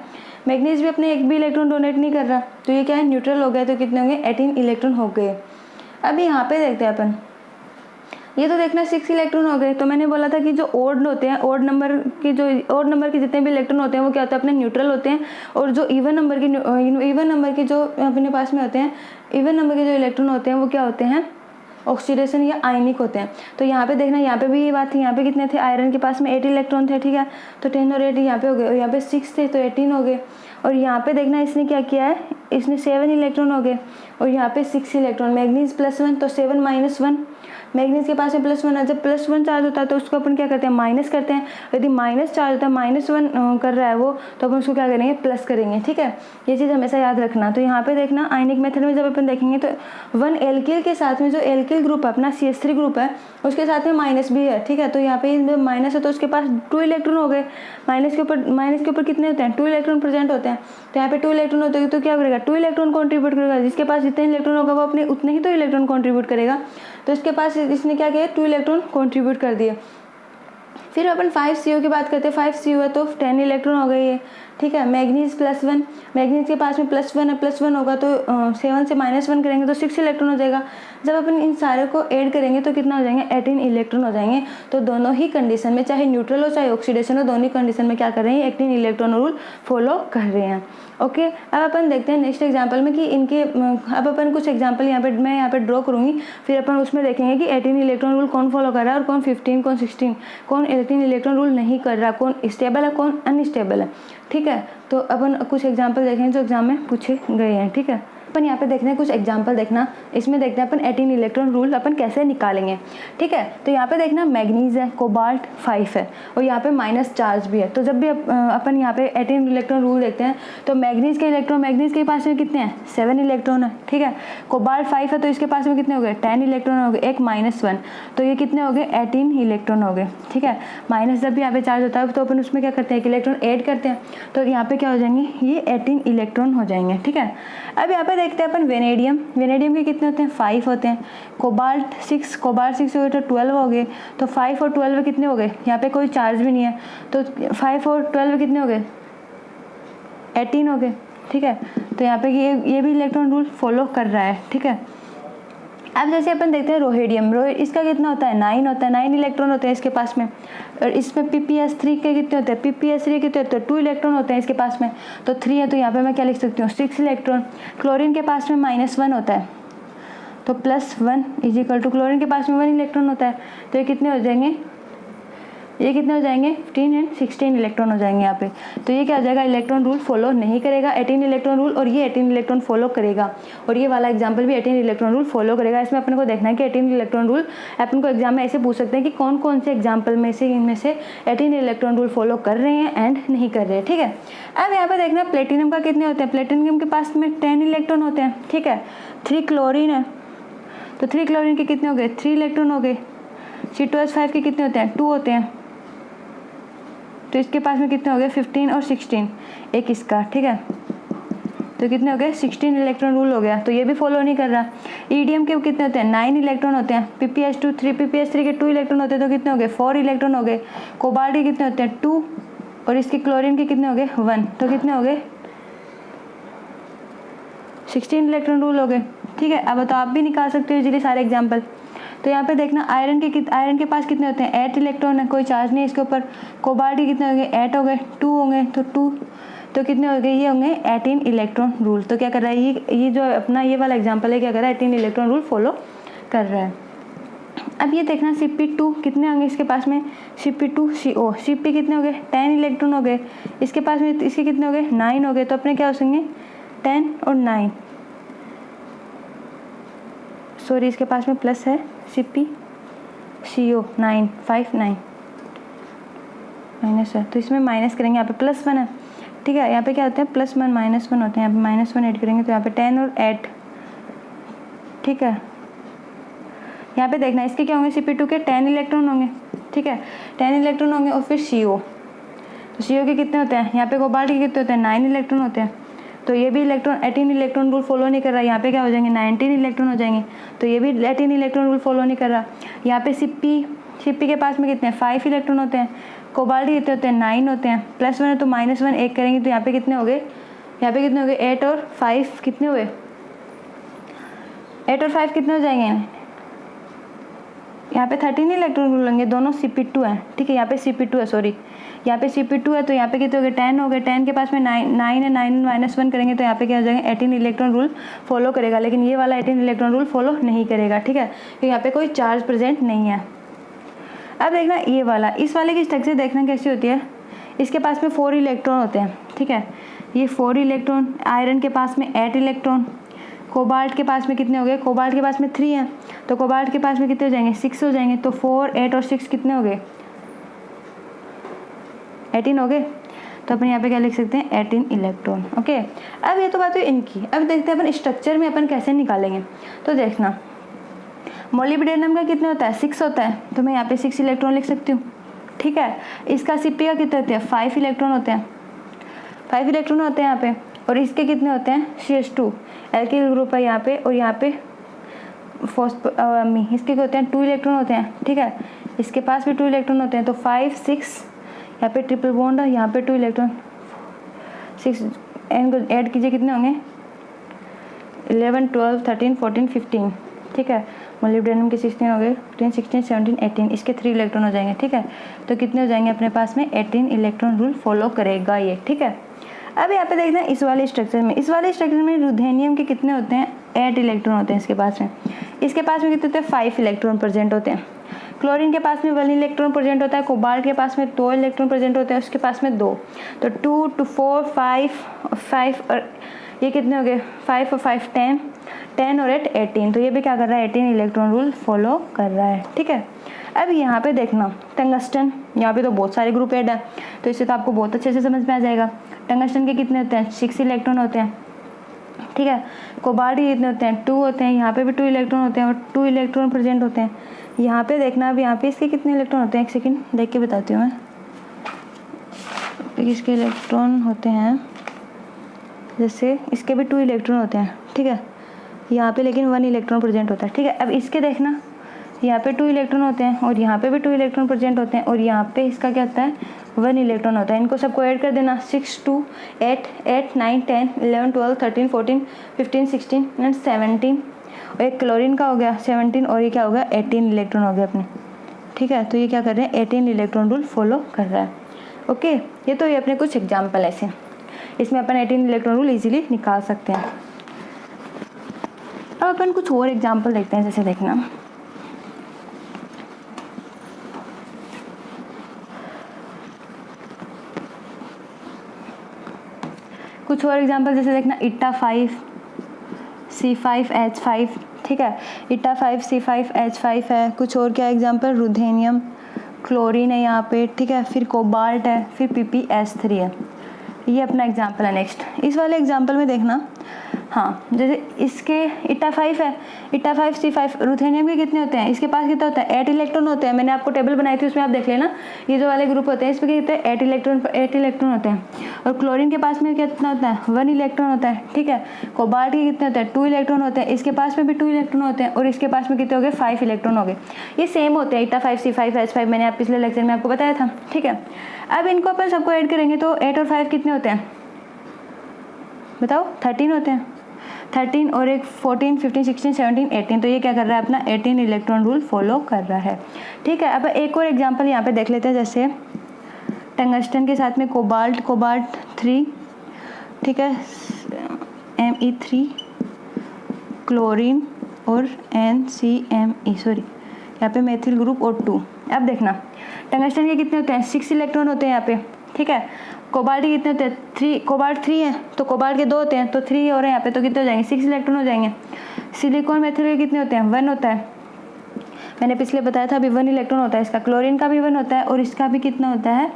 मैग्नीज भी अपने एक भी इलेक्ट्रॉन डोनेट नहीं कर रहा, तो ये क्या है न्यूट्रल हो गया। तो कितने होंगे 18 इलेक्ट्रॉन हो गए। अभी यहाँ पे देखते हैं अपन, ये तो देखना 6 इलेक्ट्रॉन हो गए। तो मैंने बोला था कि जो ओड होते हैं ओड नंबर के जितने भी इलेक्ट्रॉन होते हैं वो क्या होते हैं अपने न्यूट्रल होते हैं, और जो इवन नंबर के जो अपने पास में होते हैं इवन नंबर के जो इलेक्ट्रॉन होते हैं वो क्या होते हैं ऑक्सीडेशन या आयनिक होते हैं। तो यहाँ पे देखना यहाँ पे भी ये बात थी, यहाँ पे कितने थे आयरन के पास में 8 इलेक्ट्रॉन थे, ठीक है। तो 10 और 8 यहाँ पे हो गए, और यहाँ पे 6 थे तो 18 हो गए। और यहाँ पे देखना इसने क्या किया है इसने 7 इलेक्ट्रॉन हो गए, और यहाँ पे 6 इलेक्ट्रॉन, मैग्नीज +1 तो 7 - 1, मैग्नीज के पास में +1 है। जब +1 चार्ज होता है तो उसको अपन क्या करते हैं, माइनस करते हैं। यदि माइनस चार्ज होता है, -1 कर रहा है वो, तो अपन उसको क्या करेंगे, प्लस करेंगे, ठीक है। ये चीज़ हमेशा याद रखना। तो यहाँ पे देखना आयनिक मेथड में जब अपन देखेंगे तो 1 एल्किल के साथ में जो एल्किल ग्रुप है अपना CH3 ग्रुप है, उसके साथ में माइनस भी है, ठीक है। तो यहाँ पे जब माइनस है तो उसके पास 2 इलेक्ट्रॉन हो गए। माइनस के ऊपर कितने होते हैं, 2 इलेक्ट्रॉन प्रेजेंट होते हैं। तो यहाँ पे 2 इलेक्ट्रॉन होते हैं तो क्या करेगा, 2 इलेक्ट्रॉन कॉन्ट्रीब्यूट करेगा। जिसके पास जितने इलेक्ट्रॉन होगा वो अपने उतने ही तो इलेक्ट्रॉन कॉन्ट्रीब्यूट करेगा। तो इसके पास इसने क्या किया, 2 इलेक्ट्रॉन कॉन्ट्रीब्यूट कर दिए। फिर अपन 5CO की बात करते हैं। 5CO है तो 10 इलेक्ट्रॉन हो गई है, ठीक है। मैग्नीज +1, मैग्नीज के पास में +1 है, +1 होगा तो 7 से -1 करेंगे तो 6 इलेक्ट्रॉन हो जाएगा। जब अपन इन सारे को ऐड करेंगे तो कितना हो जाएंगे, 18 इलेक्ट्रॉन हो जाएंगे। तो दोनों ही कंडीशन में, चाहे न्यूट्रल हो चाहे ऑक्सीडेशन हो, दोनों कंडीशन में क्या कर रहे हैं, 18 इलेक्ट्रॉन रूल फॉलो कर रहे हैं। ओके, अब अपन देखते हैं नेक्स्ट एग्जांपल में कि इनके, अब अपन कुछ एग्जांपल मैं यहाँ पे ड्रॉ करूँगी, फिर अपन उसमें देखेंगे कि 18 इलेक्ट्रॉन रूल कौन फॉलो कर रहा है और कौन 15, कौन 16, कौन 18 इलेक्ट्रॉन रूल नहीं कर रहा, कौन स्टेबल है कौन अनस्टेबल है, ठीक है। तो अपन कुछ एग्जांपल देखेंगे जो एग्जाम में पूछे गए हैं, ठीक है। अपन यहाँ पे देखते हैं कुछ एग्जांपल देखना, इसमें देखते हैं अपन 18 इलेक्ट्रॉन रूल अपन कैसे निकालेंगे, ठीक है। तो यहाँ पे देखना मैग्नीज है, कोबाल्ट 5 है और यहाँ पे माइनस चार्ज भी है। तो जब भी अपन यहाँ पे 18 इलेक्ट्रॉन रूल देखते हैं तो मैग्नीज के पास में कितने हैं, 7 इलेक्ट्रॉन है, ठीक है। कोबाल्ट 5 है तो इसके पास में कितने हो गए, 10 इलेक्ट्रॉन हो गए, एक -1 तो ये कितने हो गए, 18 इलेक्ट्रॉन हो गए, ठीक है। माइनस जब भी यहाँ पे चार्ज होता है तो अपन उसमें क्या करते हैं, एक इलेक्ट्रॉन ऐड करते हैं, तो यहाँ पे क्या हो जाएंगे, ये 18 इलेक्ट्रॉन हो जाएंगे, ठीक है। अब यहाँ पे देखते हैं अपन वेनेडियम के कितने होते हैं, 5 होते हैं। कोबाल्ट 6 हो गए तो 12 हो गए, तो 5 और 12 कितने हो गए, यहाँ पे कोई चार्ज भी नहीं है तो 5 और 12 कितने हो गए, 18 हो गए, ठीक है। तो यहाँ पे ये भी इलेक्ट्रॉन रूल फॉलो कर रहा है, ठीक है। अब जैसे अपन देखते हैं रोहेडियम, इसका कितना होता है, 9 होता है, 9 इलेक्ट्रॉन होते हैं इसके पास में। और इसमें PPS3 के कितने होते हैं, PPS3 कितने होते हैं, 2 इलेक्ट्रॉन होते हैं इसके पास में, तो 3 है तो यहाँ पे मैं क्या लिख सकती हूँ, 6 इलेक्ट्रॉन। क्लोरीन के पास में -1 होता है तो +1 = क्लोरीन के पास में 1 इलेक्ट्रॉन होता है, तो ये कितने हो जाएंगे, 15 एंड 16 इलेक्ट्रॉन हो जाएंगे यहाँ पे। तो ये क्या हो जाएगा, इलेक्ट्रॉन रूल फॉलो नहीं करेगा, 18 इलेक्ट्रॉन रूल, और ये 18 इलेक्ट्रॉन फॉलो करेगा। और ये वाला एग्जांपल भी 18 इलेक्ट्रॉन रूल फॉलो करेगा। इसमें अपन को देखना है कि 18 इलेक्ट्रॉन रूल अपन को एग्जाम में ऐसे पूछ सकते हैं कि कौन कौन से एग्जाम्पल में से इनमें से 18 इलेक्ट्रॉन रूल फॉलो कर रहे हैं एंड नहीं कर रहे हैं, ठीक है। अब यहाँ पे देखना प्लेटिनम का कितने होते हैं, प्लेटिनम के पास में 10 इलेक्ट्रॉन होते हैं, ठीक है। 3 क्लोरीन है तो 3 क्लोरीन के कितने हो गए, 3 इलेक्ट्रॉन हो गए। C2H5 के कितने होते हैं, 2 होते हैं, तो इसके पास में कितने हो गए, 15 और 16, एक इसका, ठीक है। तो कितने हो गए, 16 इलेक्ट्रॉन रूल हो गया, तो ये भी फॉलो नहीं कर रहा। ईडीएम के कितने होते हैं, 9 इलेक्ट्रॉन होते हैं। PPS3 के 2 इलेक्ट्रॉन होते हैं तो कितने हो गए, 4 इलेक्ट्रॉन हो गए। कोबाल्ट के कितने होते हैं, 2, और इसके क्लोरीन के कितने हो गए, 1, तो कितने हो गए, 16 इलेक्ट्रॉन रूल हो गए, ठीक है। अब तो आप भी निकाल सकते हो इजीली सारे एग्जाम्पल। तो यहाँ पे देखना आयरन के पास कितने होते हैं, 8 इलेक्ट्रॉन है, कोई चार्ज नहीं है इसके ऊपर। कोबाल्ट के कितने हो गए, 8 हो गए, 2 होंगे तो 2, तो कितने हो गए, ये होंगे 18 इलेक्ट्रॉन रूल। तो क्या कर रहा है ये जो अपना ये वाला एग्जांपल है, क्या कर रहा है, 18 इलेक्ट्रॉन रूल फॉलो कर रहा है। अब ये देखना Cp2 कितने होंगे इसके पास में, Cp2CO, Cp कितने हो गए, 10 इलेक्ट्रॉन हो गए। इसके पास में इसके कितने हो गए, 9 हो गए, तो अपने क्या हो सकेंगे, 10 और 9, सॉरी इसके पास में प्लस है, CpCO 9 5 9 माइनस है, तो इसमें माइनस करेंगे, यहाँ पे +1 है, ठीक है। यहाँ पे क्या होते हैं, +1 -1 होते हैं, यहाँ पे -1 ऐड करेंगे तो यहाँ पे 10 और 8, ठीक है। यहाँ पे देखना इसके क्या होंगे, Cp2 के 10 इलेक्ट्रॉन होंगे, ठीक है, 10 इलेक्ट्रॉन होंगे। और फिर CO, तो CO के कितने होते हैं, यहाँ पे कोबाल्ट के कितने होते हैं, 9 इलेक्ट्रॉन होते हैं, तो ये भी इलेक्ट्रॉन 18 इलेक्ट्रॉन रूल फॉलो नहीं कर रहा। यहाँ पे क्या हो जाएंगे, 19 इलेक्ट्रॉन हो जाएंगे, तो ये भी 18 इलेक्ट्रॉन रूल फॉलो नहीं कर रहा। यहाँ पे Cp के पास में कितने हैं, 5 इलेक्ट्रॉन होते हैं। कोबाल्ट के कितने होते हैं, 9 होते हैं, +1 है तो -1 एक करेंगे तो यहाँ पे कितने हो गए, यहाँ पे कितने हो गए, 8 और 5 कितने हुए, 8 और 5 कितने हो जाएंगे, यहाँ पे 13 इलेक्ट्रॉन रूल लेंगे, दोनों Cp2 हैं, ठीक है। यहाँ पे Cp2 है, सॉरी यहाँ पे Cp2 है, तो यहाँ पे कितने हो गए, 10 हो गए। 10 के पास में 9 है, 9 -1 करेंगे तो यहाँ पे क्या हो जाएगा, 18 इलेक्ट्रॉन रूल फॉलो करेगा। लेकिन ये वाला 18 इलेक्ट्रॉन रूल फॉलो नहीं करेगा, ठीक है, क्योंकि यहाँ पे कोई चार्ज प्रेजेंट नहीं है। अब देखना ये वाला, इस वाले की स्ट्रक्चर देखना कैसी होती है। इसके पास में 4 इलेक्ट्रॉन होते हैं, ठीक है, ये 4 इलेक्ट्रॉन। आयरन के पास में 8 इलेक्ट्रॉन, कोबाल्ट के पास में कितने हो गए, कोबाल्ट के पास में 3 है, तो कोबाल्ट के पास में कितने हो जाएंगे, 6 हो जाएंगे। तो 4, 8 और 6 कितने हो गए, 18 हो गए। तो अपन यहाँ पे क्या लिख सकते हैं, 18 इलेक्ट्रॉन। ओके, अब ये तो बात हुई इनकी। अब देखते हैं अपन स्ट्रक्चर में अपन कैसे निकालेंगे। तो देखना, मोलिब्डेनम का कितने होता है, 6 होता है, तो मैं यहाँ पे 6 इलेक्ट्रॉन लिख सकती हूँ। ठीक है, इसका Cp का कितने होते हैं, 5 इलेक्ट्रॉन होते हैं, 5 इलेक्ट्रॉन होते हैं यहाँ पे। और इसके कितने होते हैं, CH2 एल्किल ग्रुप है यहाँ पे, और यहाँ पे इसके होते हैं 2 इलेक्ट्रॉन होते हैं। ठीक है, इसके पास भी 2 इलेक्ट्रॉन होते हैं, तो 5, 6 यहाँ पे ट्रिपल बॉन्ड है, यहाँ पे 2 इलेक्ट्रॉन, 6 इनको ऐड कीजिए, कितने होंगे, 11, 12, 13, 14, 15। ठीक है, मोलिब्डेनम के 16 हो गए, 15, 16, 17, 18, इसके 3 इलेक्ट्रॉन हो जाएंगे। ठीक है, तो कितने हो जाएंगे अपने पास में, 18 इलेक्ट्रॉन रूल फॉलो करेगा ये। ठीक है, अब यहाँ पे देखते हैं इस वाले स्ट्रक्चर में, इस वाले स्ट्रक्चर में रुथेनियम के कितने होते हैं, 8 इलेक्ट्रॉन होते हैं इसके पास में। इसके पास में कितने होते हैं, 5 इलेक्ट्रॉन प्रेजेंट होते हैं। क्लोरीन के पास में 1 इलेक्ट्रॉन प्रेजेंट होता है, कोबाल्ट के पास में 2 इलेक्ट्रॉन प्रेजेंट होते हैं, उसके पास में 2, तो 2, 2, 4, 5 और ये कितने हो गए, 5 और 5, 10 और 8, 18। तो ये भी क्या कर रहा है, 18 इलेक्ट्रॉन रूल फॉलो कर रहा है। ठीक है, अब यहाँ पे देखना टंगस्टन, यहाँ पे तो बहुत सारे ग्रुप ऐड है, तो इससे तो आपको बहुत अच्छे से समझ में आ जाएगा। टंगस्टन के कितने होते हैं, 6 इलेक्ट्रॉन होते हैं। ठीक है, कोबाल्ट के कितने होते हैं, 2 होते हैं, यहाँ पे भी 2 इलेक्ट्रॉन होते हैं और 2 इलेक्ट्रॉन प्रेजेंट होते हैं। यहाँ पे देखना, अब यहाँ पे इसके कितने इलेक्ट्रॉन होते हैं, एक सेकेंड देख के बताती हूँ मैं। इसके इलेक्ट्रॉन होते हैं, जैसे इसके भी 2 इलेक्ट्रॉन होते हैं। ठीक है, यहाँ पे लेकिन 1 इलेक्ट्रॉन प्रेजेंट होता है। ठीक है, अब इसके देखना, यहाँ पे 2 इलेक्ट्रॉन होते हैं और यहाँ पे भी 2 इलेक्ट्रॉन प्रेजेंट होते हैं, और यहाँ पे इसका क्या होता है, 1 इलेक्ट्रॉन होता है। इनको सबको ऐड कर देना, 6, 2, 8, 8, 9, 10, 11, 12, 13, 14, 15, 16 एंड 17। और एक क्लोरीन का हो गया 17, और ये क्या हो गया, 18 इलेक्ट्रॉन हो गया अपने। ठीक है, तो ये क्या कर रहे हैं, 18 इलेक्ट्रॉन रूल फॉलो कर रहा है। ओके, ये तो ये अपने कुछ एग्जाम्पल ऐसे, इसमें अपन 18 इलेक्ट्रॉन रूल इजीली निकाल सकते हैं। अब अपन कुछ और एग्जाम्पल देखते हैं, जैसे देखना, कुछ और एग्जाम्पल जैसे देखना, इट्टा 5 C5H5। ठीक है, इट्टा 5 C5H5 है। कुछ और क्या एग्जाम्पल, रुथेनियम, क्लोरीन है यहाँ पे। ठीक है, फिर कोबाल्ट है, फिर PPS3 है। ये अपना एग्जाम्पल है। नेक्स्ट इस वाले एग्जाम्पल में देखना, हाँ, जैसे इसके इट्टा 5 है, इट्टा 5 C5, रुथेनियम के कितने होते हैं, इसके पास कितना होता है, 8 इलेक्ट्रॉन होते हैं। मैंने आपको टेबल बनाई थी, उसमें आप देख लेना, ये जो वाले ग्रुप होते हैं इसमें कितने, 8 इलेक्ट्रॉन होते हैं। और क्लोरीन के पास में कितना होता है, 1 इलेक्ट्रॉन होता है। ठीक है, कोबाल्ट के कितने होते हैं, 2 इलेक्ट्रॉन होते हैं, इसके पास में भी 2 इलेक्ट्रॉन होते हैं, और इसके पास में कितने हो गए, 5 इलेक्ट्रॉन हो गए। ये सेम होते हैं, इट्टा 5 C5H5, मैंने आप पिछले लेक्चर में आपको बताया था। ठीक है, अब इनको अपन सबको ऐड करेंगे, तो 8 और 5 कितने होते हैं, बताओ, 13 होते हैं। 13 और एक 14, 15, 16, 17, 18, तो ये क्या कर रहा है, अपना 18 इलेक्ट्रॉन रूल फॉलो कर रहा है। ठीक है, अब एक और एग्जांपल यहाँ पे देख लेते हैं, जैसे टंगस्टन के साथ में कोबाल्ट 3, ठीक है, Me3, क्लोरीन और NCMe, सॉरी यहाँ पे मेथिल ग्रुप और 2। अब देखना, टंगस्टन के कितने होते हैं, 6 इलेक्ट्रॉन होते हैं यहाँ पे। ठीक है, कोबाल्ट के कितने होते हैं, 3, कोबाल्ट 3 है, तो कोबाल्ट के 2 होते हैं, तो 3 और यहाँ पे तो कितने हो जाएंगे, 6 इलेक्ट्रॉन हो जाएंगे। सिलिकॉन मेथिल के कितने होते हैं, 1 होता है, मैंने पिछले बताया था, अभी 1 इलेक्ट्रॉन होता है इसका। क्लोरीन का भी 1 होता है, और इसका भी कितना होता है,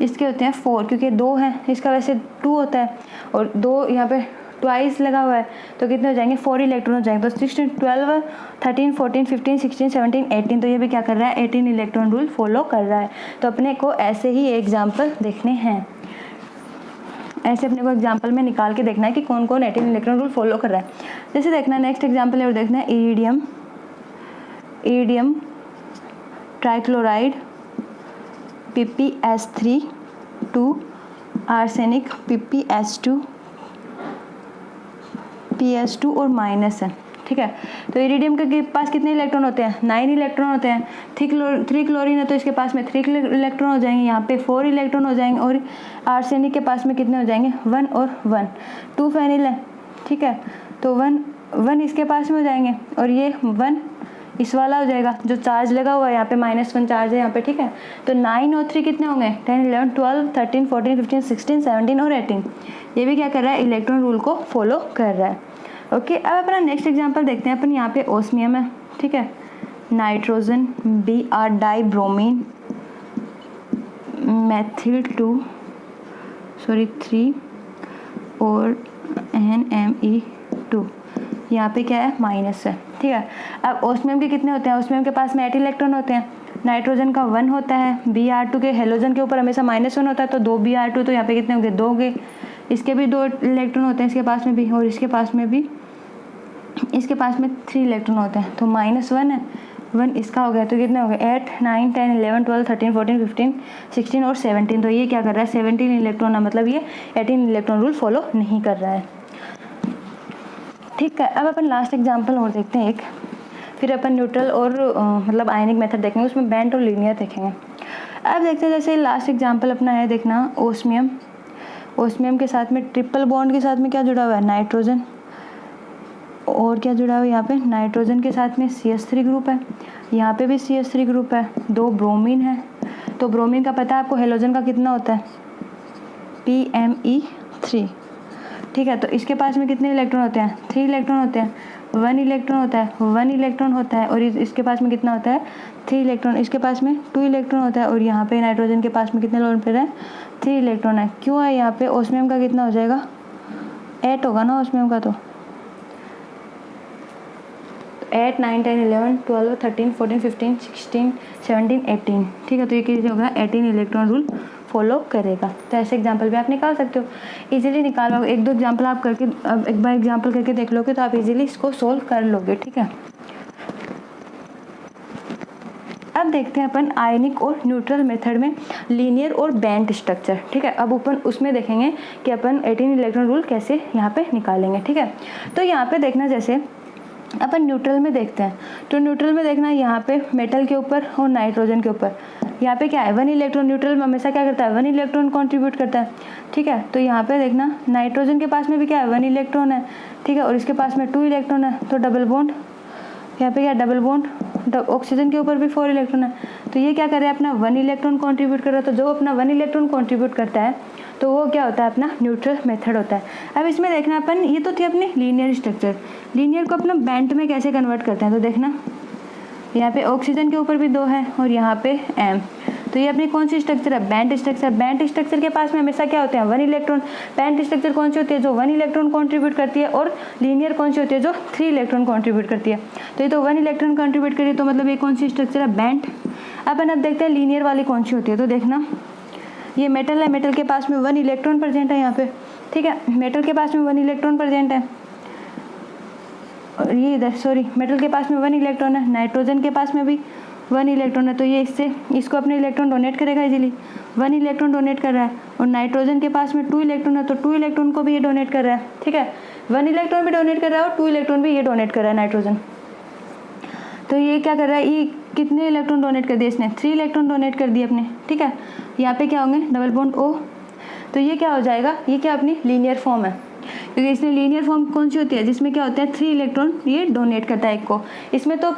इसके होते हैं 4, क्योंकि 2 है, इसका वैसे 2 होता है, और 2 यहाँ पे ट्वाइस लगा हुआ है, तो कितने हो जाएंगे, 4 इलेक्ट्रॉन हो जाएंगे। तो 16, 12, 13, 14, 15, 16, 17, 18, तो ये भी क्या कर रहा है, 18 इलेक्ट्रॉन रूल फॉलो कर रहा है। तो अपने को ऐसे ही एग्जाम्पल देखने हैं, ऐसे अपने को एग्जाम्पल में निकाल के देखना है कि कौन कौन 18 इलेक्ट्रॉन रूल फॉलो कर रहा है। जैसे देखना, नेक्स्ट एग्जाम्पल और देखना है, iridium trichloride PPS3 2, arsenic PPS2 PS2 और माइनस है। ठीक है, तो इरिडियम के पास कितने इलेक्ट्रॉन होते हैं, 9 इलेक्ट्रॉन होते हैं। 3 क्लोरीन है, तो इसके पास में 3 इलेक्ट्रॉन हो जाएंगे, यहाँ पे 4 इलेक्ट्रॉन हो जाएंगे, और आर्सेनिक के पास में कितने हो जाएंगे, 1 और 1। 2 फेनिल है। ठीक है, तो 1 इसके पास में हो जाएंगे, और ये 1 इस वाला हो जाएगा जो चार्ज लगा हुआ है यहाँ पे, -1 चार्ज है यहाँ पे। ठीक है, तो 9 और 3 कितने होंगे, 10, 11, 12, 13, 14, 15, 16, 17 और 18। ये भी क्या कर रहा है, इलेक्ट्रॉन रूल को फॉलो कर रहा है। ओके, अब अपना नेक्स्ट एग्जांपल देखते हैं। अपन यहाँ पे ओस्मियम है, ठीक है, नाइट्रोजन Br डाइब्रोमीन मेथिल 3 और NMe2, यहाँ पे क्या है माइनस है, ठीक है। अब ओस्मियम के कितने होते हैं, ओस्मियम के पास में 8 इलेक्ट्रॉन होते हैं, नाइट्रोजन का 1 होता है, Br2 के हेलोजन के ऊपर हमेशा -1 होता है, तो 2 Br2, तो यहाँ पे कितने होंगे 2 होंगे। इसके भी 2 इलेक्ट्रॉन होते हैं, इसके पास में भी, और इसके पास में भी, इसके पास में 3 इलेक्ट्रॉन होते हैं, तो -1 है, 1 इसका हो गया, तो कितने हो गए 8 9 10 11 12 13 14 15 16 और 17, तो ये क्या कर रहा है 17 इलेक्ट्रॉन है, मतलब ये 18 इलेक्ट्रॉन रूल फॉलो नहीं कर रहा है, ठीक है। अब अपन लास्ट एग्जांपल और देखते हैं एक, फिर अपन न्यूट्रल और मतलब आयनिक मेथड देखेंगे, उसमें बैंड और लीनियर देखेंगे। अब देखते हैं जैसे लास्ट एग्जांपल अपना है, देखना ओस्मियम, ओस्मियम के साथ में ट्रिपल बॉन्ड के साथ में क्या जुड़ा हुआ है नाइट्रोजन, और क्या जुड़ा हुआ है यहाँ पे नाइट्रोजन के साथ में CH3 ग्रुप है, यहाँ पे भी CH3 ग्रुप है, 2 ब्रोमीन है, तो ब्रोमीन का पता है आपको हेलोजन का कितना होता है PMe3, ठीक है। तो इसके पास में कितने इलेक्ट्रॉन होते हैं 3 इलेक्ट्रॉन होते हैं, 1 इलेक्ट्रॉन होता है, 1 इलेक्ट्रॉन होता है, और इसके पास में कितना होता है 3 इलेक्ट्रॉन, इसके पास में 2 इलेक्ट्रॉन होता है, और यहाँ पे नाइट्रोजन के पास में कितने इलेक्ट्रॉन पे है 3 इलेक्ट्रॉन है। क्यों है यहाँ पे ओस्मियम का कितना हो जाएगा 8 होगा ना ओस्मियम का, तो 8 9 10 11 12 13 14 15 16 17 18, ठीक है। तो ये कितना होगा 18 इलेक्ट्रॉन रूल फॉलो करेगा। तो ऐसे एग्जांपल भी आप निकाल सकते हो, इजीली निकाल लोगे, 1-2 एग्जांपल आप करके, अब एक बार एग्जांपल करके देख लोगे तो आप इजीली इसको सोल्व कर लोगे, ठीक है। अब देखते हैं अपन आयनिक और न्यूट्रल मेथड में लीनियर और बैंड स्ट्रक्चर, ठीक है। अब अपन उसमें देखेंगे कि अपन 18 इलेक्ट्रॉन रूल कैसे यहाँ पे निकालेंगे, ठीक है। तो यहाँ पे देखना, जैसे अपन न्यूट्रल में देखते हैं, तो न्यूट्रल में देखना यहाँ पे मेटल के ऊपर और नाइट्रोजन के ऊपर, यहाँ पे क्या है 1 इलेक्ट्रॉन, न्यूट्रल में हमेशा क्या करता है 1 इलेक्ट्रॉन कंट्रीब्यूट करता है, ठीक है। तो यहाँ पे देखना नाइट्रोजन के पास में भी क्या है 1 इलेक्ट्रॉन है, ठीक है, और इसके पास में 2 इलेक्ट्रॉन है, तो डबल बॉन्ड, यहाँ पे क्या डबल बॉन्ड, ऑक्सीजन के ऊपर भी 4 इलेक्ट्रॉन है, तो ये क्या कर रहा है अपना 1 इलेक्ट्रॉन कंट्रीब्यूट कर रहा है, तो जो अपना 1 इलेक्ट्रॉन कंट्रीब्यूट करता है तो वो क्या होता है अपना न्यूट्रल मेथड होता है। अब इसमें देखना अपन, ये तो थी अपनी लीनियर स्ट्रक्चर, लीनियर को अपना बैंड में कैसे कन्वर्ट करते हैं, तो देखना यहाँ पे ऑक्सीजन के ऊपर भी 2 है और यहाँ पे M, तो ये अपनी कौन सी स्ट्रक्चर है बैंड स्ट्रक्चर। बैंड स्ट्रक्चर के पास में हमेशा क्या होते हैं 1 इलेक्ट्रॉन, बैंड स्ट्रक्चर कौन सी होती है जो 1 इलेक्ट्रॉन कंट्रीब्यूट करती है, और लीनियर कौन सी होती है जो 3 इलेक्ट्रॉन कंट्रीब्यूट करती है, तो ये तो 1 इलेक्ट्रॉन कंट्रीब्यूट करिए, तो मतलब ये कौन सी स्ट्रक्चर है बैंड। अपन अब देखते हैं लीनियर वाली कौन सी होती है, तो देखना ये मेटल है, मेटल के पास में 1 इलेक्ट्रॉन प्रेजेंट है यहाँ पे, ठीक है, मेटल के पास में 1 इलेक्ट्रॉन प्रेजेंट है, और ये इधर सॉरी मेटल के पास में 1 इलेक्ट्रॉन है, नाइट्रोजन के पास में भी 1 इलेक्ट्रॉन है, तो ये इसको अपने इलेक्ट्रॉन डोनेट करेगा इजीली, 1 इलेक्ट्रॉन डोनेट कर रहा है, और नाइट्रोजन के पास में 2 इलेक्ट्रॉन है, तो 2 इलेक्ट्रॉन को भी ये डोनेट कर रहा है, ठीक है, 1 इलेक्ट्रॉन भी डोनेट कर रहा है और 2 इलेक्ट्रॉन भी ये डोनेट कर रहा है नाइट्रोजन। तो ये क्या कर रहा है, ये कितने इलेक्ट्रॉन डोनेट कर दिए इसने 3 इलेक्ट्रॉन डोनेट कर दिए अपने, ठीक है। यहाँ पे क्या होंगे डबल बॉन्ड O, तो ये क्या हो जाएगा, ये क्या अपनी लीनियर फॉर्म है, क्योंकि इसमें लीनियर फॉर्म कौन सी होती है जिसमें क्या होता है 3 इलेक्ट्रॉन ये डोनेट करता है एक को, इसमें तो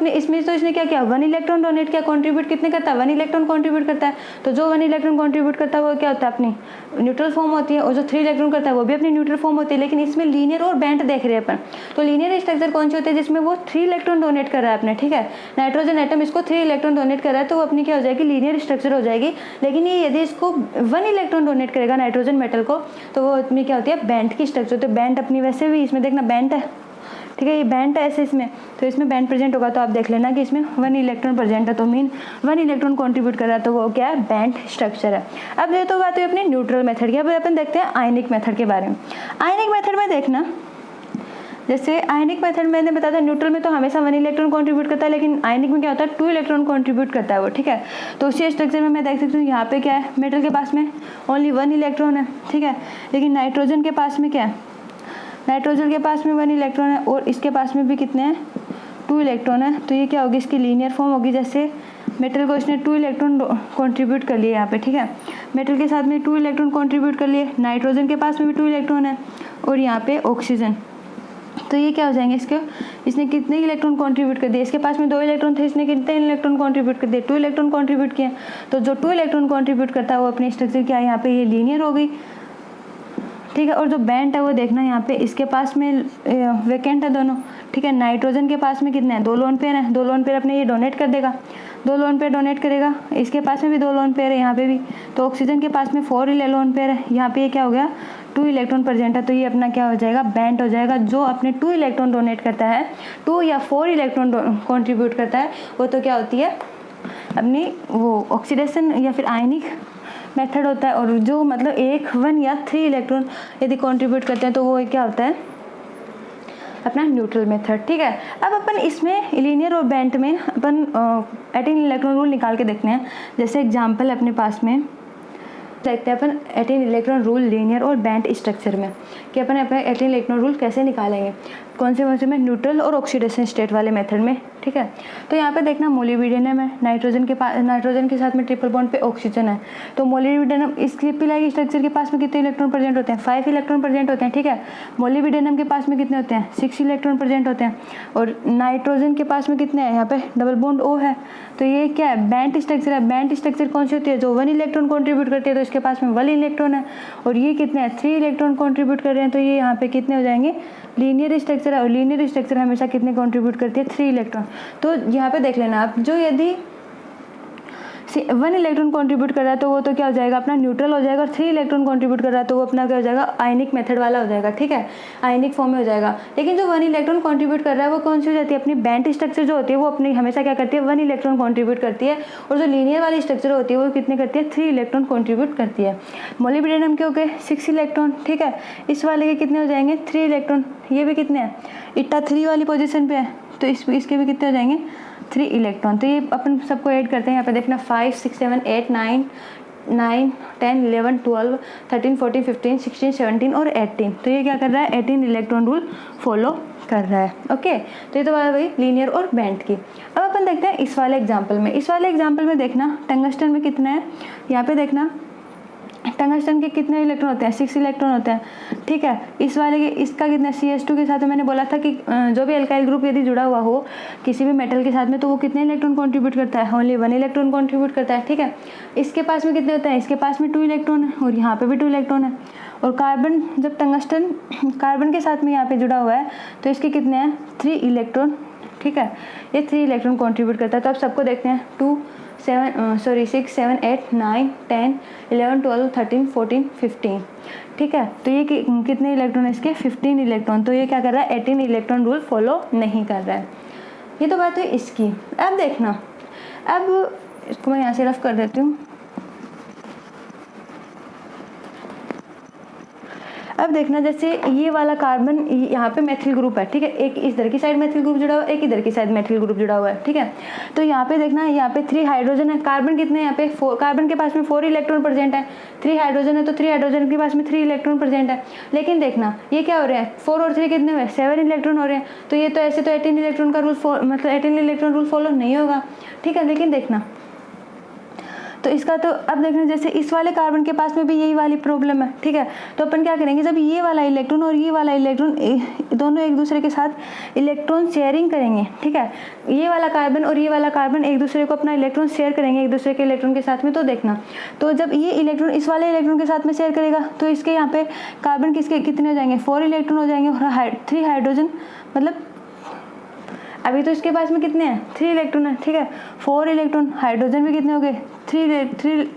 इसने क्या किया 1 इलेक्ट्रॉन डोनेट किया, कंट्रीब्यूट कितने करता है 1 इलेक्ट्रॉन कंट्रीब्यूट करता है, तो जो 1 इलेक्ट्रॉन कंट्रीब्यूट करता है वो क्या होता है अपनी न्यूट्रल फॉर्म होती है, और जो 3 इलेक्ट्रॉन करता है वो भी अपनी न्यूट्रल फॉर्म होती है। लेकिन इसमें लीनियर और बैंड देख रहे हैं अपन, तो लीनियर स्ट्रक्चर कौन सी होती है जिसमें वो 3 इलेक्ट्रॉन डोनेट कर रहा है अपने, ठीक है, नाइट्रोजन एटम इसको 3 इलेक्ट्रॉन डोनेट कर रहा है, तो वो अपनी क्या हो जाएगी लीनियर स्ट्रक्चर हो जाएगी। लेकिन ये यदि इसको 1 इलेक्ट्रॉन डोनेट करेगा नाइट्रोजन मेटल को, तो वो अपनी क्या होती है बैंड की स्ट्रक्चर, तो बैंड अपनी वैसे भी इसमें देखना बैंड है, ठीक है, ये बैंड है ऐसे इसमें, तो इसमें बैंड प्रेजेंट होगा, तो आप देख लेना कि इसमें 1 इलेक्ट्रॉन प्रेजेंट है, तो मीन 1 इलेक्ट्रॉन कंट्रीब्यूट कर रहा है, तो वो क्या है बैंड स्ट्रक्चर है। अब ये तो बात हुई अपने न्यूट्रल मेथड की, अब अपन देखते हैं आयनिक मेथड के बारे में। आयनिक मेथड में देखना, जैसे आयनिक मेथड मैंने बताया था न्यूट्रल में तो हमेशा 1 इलेक्ट्रॉन कंट्रीब्यूट करता है, लेकिन आयनिक में क्या होता है 2 इलेक्ट्रॉन कंट्रीब्यूट करता है वो, ठीक है। तो उसी स्ट्रक्चर में मैं देख सकती हूँ यहाँ पे क्या है मेटल के पास में ओनली 1 इलेक्ट्रॉन है, ठीक है, लेकिन नाइट्रोजन के पास में क्या है, नाइट्रोजन के पास में 1 इलेक्ट्रॉन है और इसके पास में भी कितने हैं 2 इलेक्ट्रॉन है, तो ये क्या होगी इसकी लीनियर फॉर्म होगी, जैसे मेटल को इसने 2 इलेक्ट्रॉन कंट्रीब्यूट कर लिए यहाँ पे, ठीक है, मेटल के साथ में 2 इलेक्ट्रॉन कंट्रीब्यूट कर लिए, नाइट्रोजन के पास में भी 2 इलेक्ट्रॉन है और यहाँ पे ऑक्सीजन, तो ये क्या हो जाएंगे इसने कितने इलेक्ट्रॉन कंट्रीब्यूट कर दिए, इसके पास में 2 इलेक्ट्रॉन थे, इसने कितने इलेक्ट्रॉन कंट्रीब्यूट कर दिए 2 इलेक्ट्रॉन कंट्रीब्यूट किए, तो जो 2 इलेक्ट्रॉन कंट्रीब्यूट करता है वो अपनी स्ट्रक्चर क्या है यहाँ पे ये लीनियर हो गई, ठीक है। और जो बेंट है वो देखना यहाँ पे इसके पास में वैकेंट है दोनों, ठीक है। नाइट्रोजन के पास में कितने हैं, 2 लोन पेयर है, 2 लोन पेयर अपने ये डोनेट कर देगा, 2 लोन पेयर डोनेट करेगा। इसके पास में भी 2 लोन पेयर है, यहाँ पे भी। तो ऑक्सीजन के पास में 4 लोन पेयर है, यहाँ पे ये क्या हो गया 2 इलेक्ट्रॉन प्रेजेंट है, तो ये अपना क्या हो जाएगा, बेंट हो जाएगा। जो अपने 2 इलेक्ट्रॉन डोनेट करता है, 2 या 4 इलेक्ट्रॉन कॉन्ट्रीब्यूट करता है, वो तो क्या होती है अपनी वो ऑक्सीडेशन या फिर आयनिक मेथड होता है। और जो मतलब 1 या 3 इलेक्ट्रॉन यदि कंट्रीब्यूट करते हैं तो वो क्या होता है अपना न्यूट्रल मेथड, ठीक है। अब अपन इसमें लीनियर और बेंट में अपन 18 इलेक्ट्रॉन रूल निकाल के देखते हैं। जैसे एग्जांपल अपने पास में देखते हैं अपन 18 इलेक्ट्रॉन रूल लीनियर और बेंट स्ट्रक्चर में कि अपन अपने 18 इलेक्ट्रॉन रूल कैसे निकालेंगे, कौन से में, न्यूट्रल और ऑक्सीडेशन स्टेट वाले मेथड में, ठीक है। तो यहाँ पे देखना मोलिब्डेनम है, नाइट्रोजन के साथ में ट्रिपल बॉन्ड पे ऑक्सीजन है। तो मोलिब्डेनम इस पीलाइक स्ट्रक्चर के पास में कितने इलेक्ट्रॉन प्रेजेंट होते हैं, 5 इलेक्ट्रॉन प्रेजेंट होते हैं, ठीक है। मोलिब्डेनम के पास में कितने होते हैं, 6 इलेक्ट्रॉन प्रेजेंट होते हैं। और नाइट्रोजन के पास में कितने हैं, यहाँ पे डबल बॉन्ड O है। तो ये क्या है, बेंट स्ट्रक्चर है। बेंट स्ट्रक्चर कौन सी होती है, जो 1 इलेक्ट्रॉन कॉन्ट्रीब्यूट करती है, तो इसके पास में 1 इलेक्ट्रॉन है। और ये कितने हैं, 3 इलेक्ट्रॉन कॉन्ट्रीब्यूट कर रहे हैं, तो ये यहाँ पे कितने हो जाएंगे, लीनियर स्ट्रक्चर है। और लीनियर स्ट्रक्चर हमेशा कितने कंट्रीब्यूट करती है, 3 इलेक्ट्रॉन। तो यहाँ पे देख लेना आप, जो यदि 1 इलेक्ट्रॉन कंट्रीब्यूट कर रहा है तो वो तो क्या हो जाएगा अपना न्यूट्रल हो जाएगा। और 3 इलेक्ट्रॉन कंट्रीब्यूट कर रहा है तो वो अपना क्या हो जाएगा, आयनिक मेथड वाला हो जाएगा, ठीक है, आयनिक फॉर्म में हो जाएगा। लेकिन जो 1 इलेक्ट्रॉन कंट्रीब्यूट कर रहा है वो कौन सी हो जाती है, अपनी बेंट स्ट्रक्चर जो होती है वो अपनी हमेशा क्या करती है, 1 इलेक्ट्रॉन कंट्रीब्यूट करती है। और जो लीनियर वाली स्ट्रक्चर होती है वो कितने करती है, 3 इलेक्ट्रॉन कंट्रीब्यूट करती है। मोलिब्डेनम के हो गए 6 इलेक्ट्रॉन, ठीक है। इस वाले के कितने हो जाएंगे, 3 इलेक्ट्रॉन। ये भी कितने हैं, इट्टा 3 वाली पोजिशन पे है, तो इसके भी कितने हो जाएंगे, 3 इलेक्ट्रॉन। तो ये अपन सबको ऐड करते हैं। यहाँ पे देखना 5 6 7 8 9 9 10 11 12 13 14 15 16 17 और 18। तो ये क्या कर रहा है, 18 इलेक्ट्रॉन रूल फॉलो कर रहा है, ओके। तो ये तो बात हुई लीनियर और बेंट की। अब अपन देखते हैं इस वाले एग्जाम्पल में। इस वाले एग्जाम्पल में देखना टंगस्टन में कितना है, यहाँ पे देखना टंगस्टन के कितने इलेक्ट्रॉन होते हैं, 6 इलेक्ट्रॉन होते हैं, ठीक है। इस वाले के इसका कितना CH2 के साथ में मैंने बोला था कि जो भी अल्काइल ग्रुप यदि जुड़ा हुआ हो किसी भी मेटल के साथ में तो वो कितने इलेक्ट्रॉन कंट्रीब्यूट करता है, ओनली 1 इलेक्ट्रॉन कंट्रीब्यूट करता है, ठीक है। इसके पास में कितने होते हैं, इसके पास में 2 इलेक्ट्रॉन है और यहाँ पे भी 2 इलेक्ट्रॉन है। और कार्बन, जब टंगस्टन कार्बन के साथ में यहाँ पे जुड़ा हुआ है तो इसके कितने हैं, 3 इलेक्ट्रॉन, ठीक है। ये 3 इलेक्ट्रॉन कंट्रीब्यूट करता है। तो अब सबको देखते हैं 6 7 8 9 10 11 12 13 14 15, ठीक है। तो ये कितने इलेक्ट्रॉन है इसके, 15 इलेक्ट्रॉन। तो ये क्या कर रहा है, 18 इलेक्ट्रॉन रूल फॉलो नहीं कर रहा है। ये तो बात हुई इसकी। अब देखना, अब इसको मैं यहाँ से रफ कर देती हूँ। अब देखना जैसे ये वाला कार्बन यहाँ पे मेथिल ग्रुप है, ठीक है। एक इधर की साइड मेथिल ग्रुप जुड़ा हुआ है, एक इधर की साइड मेथिल ग्रुप जुड़ा हुआ है, ठीक है। तो यहाँ पे देखना, यहाँ पे 3 हाइड्रोजन है, कार्बन कितने हैं यहाँ पे, कार्बन के पास में 4 इलेक्ट्रॉन प्रेजेंट है, 3 हाइड्रोजन है तो 3 हाइड्रोजन के पास में 3 इलेक्ट्रॉन प्रेजेंट है। लेकिन देखना ये क्या हो रहे हैं, 4 और 3 कितने हुए, 7 इलेक्ट्रॉन हो रहे हैं। तो ये तो ऐसे तो 18 इलेक्ट्रॉन का रूल मतलब 18 इलेक्ट्रॉन रूल फॉलो नहीं होगा, ठीक है। लेकिन देखना तो इसका तो अब देखना जैसे इस वाले कार्बन के पास में भी यही वाली प्रॉब्लम है, ठीक है। तो अपन क्या करेंगे, जब ये वाला इलेक्ट्रॉन और ये वाला इलेक्ट्रॉन दोनों एक दूसरे के साथ इलेक्ट्रॉन शेयरिंग करेंगे, ठीक है। ये वाला कार्बन और ये वाला कार्बन एक दूसरे को अपना इलेक्ट्रॉन शेयर करेंगे एक दूसरे के इलेक्ट्रॉन के साथ में। तो देखना, तो जब ये इलेक्ट्रॉन इस वाले इलेक्ट्रॉन के साथ में शेयर करेगा तो इसके यहाँ पे कार्बन किसके कितने हो जाएंगे, 4 इलेक्ट्रॉन हो जाएंगे और 3 हाइड्रोजन, मतलब अभी तो इसके पास में कितने हैं, 3 इलेक्ट्रॉन है, ठीक है। 4 इलेक्ट्रॉन, हाइड्रोजन भी कितने हो गए, 3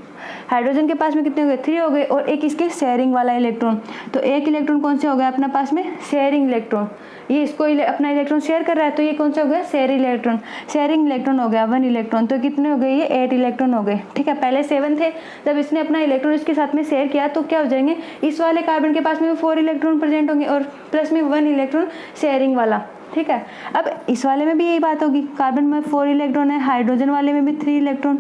हाइड्रोजन के पास में कितने हो गए, 3 हो गए। और एक इसके शेयरिंग वाला इलेक्ट्रॉन, तो एक इलेक्ट्रॉन कौन से हो गया अपना पास में, शेयरिंग इलेक्ट्रॉन। ये इसको अपना इलेक्ट्रॉन शेयर कर रहा है तो ये कौन सा हो गया, शेयरिंग इलेक्ट्रॉन हो गया 1 इलेक्ट्रॉन। तो कितने हो गए, ये 8 इलेक्ट्रॉन हो गए, ठीक है। पहले 7 थे, जब इसने अपना इलेक्ट्रॉन इसके साथ में शेयर किया तो क्या हो जाएंगे, इस वाले कार्बन के पास में 4 इलेक्ट्रॉन प्रेजेंट होंगे और प्लस में 1 इलेक्ट्रॉन शेयरिंग वाला, ठीक है। अब इस वाले में भी यही बात होगी, कार्बन में 4 इलेक्ट्रॉन है, हाइड्रोजन वाले में भी 3 इलेक्ट्रॉन,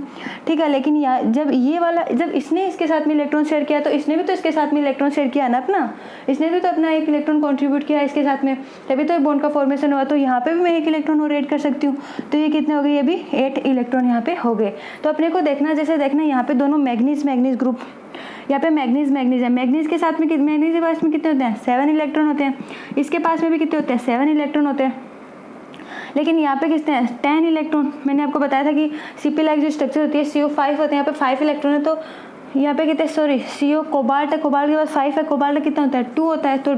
ठीक है। लेकिन जब इसने इसके साथ में इलेक्ट्रॉन शेयर किया तो इसने भी तो इसके साथ में इलेक्ट्रॉन शेयर किया ना अपना, इसने भी तो अपना 1 इलेक्ट्रॉन कंट्रीब्यूट किया इसके साथ में, तभी तो बॉन्ड का फॉर्मेशन हुआ। तो यहाँ पे भी मैं 1 इलेक्ट्रॉन और ऐड कर सकती हूँ। तो ये कितने हो गए, ये भी 8 इलेक्ट्रॉन यहाँ पे हो गए। तो अपने को देखना, जैसे देखना यहाँ पे दोनों मैग्नीज ग्रुप, यहाँ पे मैग्नीज है, मैग्नीज के साथ में मैग्नीज के पास में कितने होते हैं, 7 इलेक्ट्रॉन होते हैं। इसके पास में भी कितने होते हैं, 7 इलेक्ट्रॉन होते हैं। लेकिन यहाँ पे कितने हैं, 10 इलेक्ट्रॉन। मैंने आपको बताया था कि CP लाइक जो स्ट्रक्चर होती है CO5 होते हैं, यहाँ पे 5 इलेक्ट्रॉन है। तो यहाँ पे कितने, सॉरी CO कोबाल्ट है, कोबाल्ट के बाद 5 है, कोबाल्ट कितना होता है 2 होता है, तो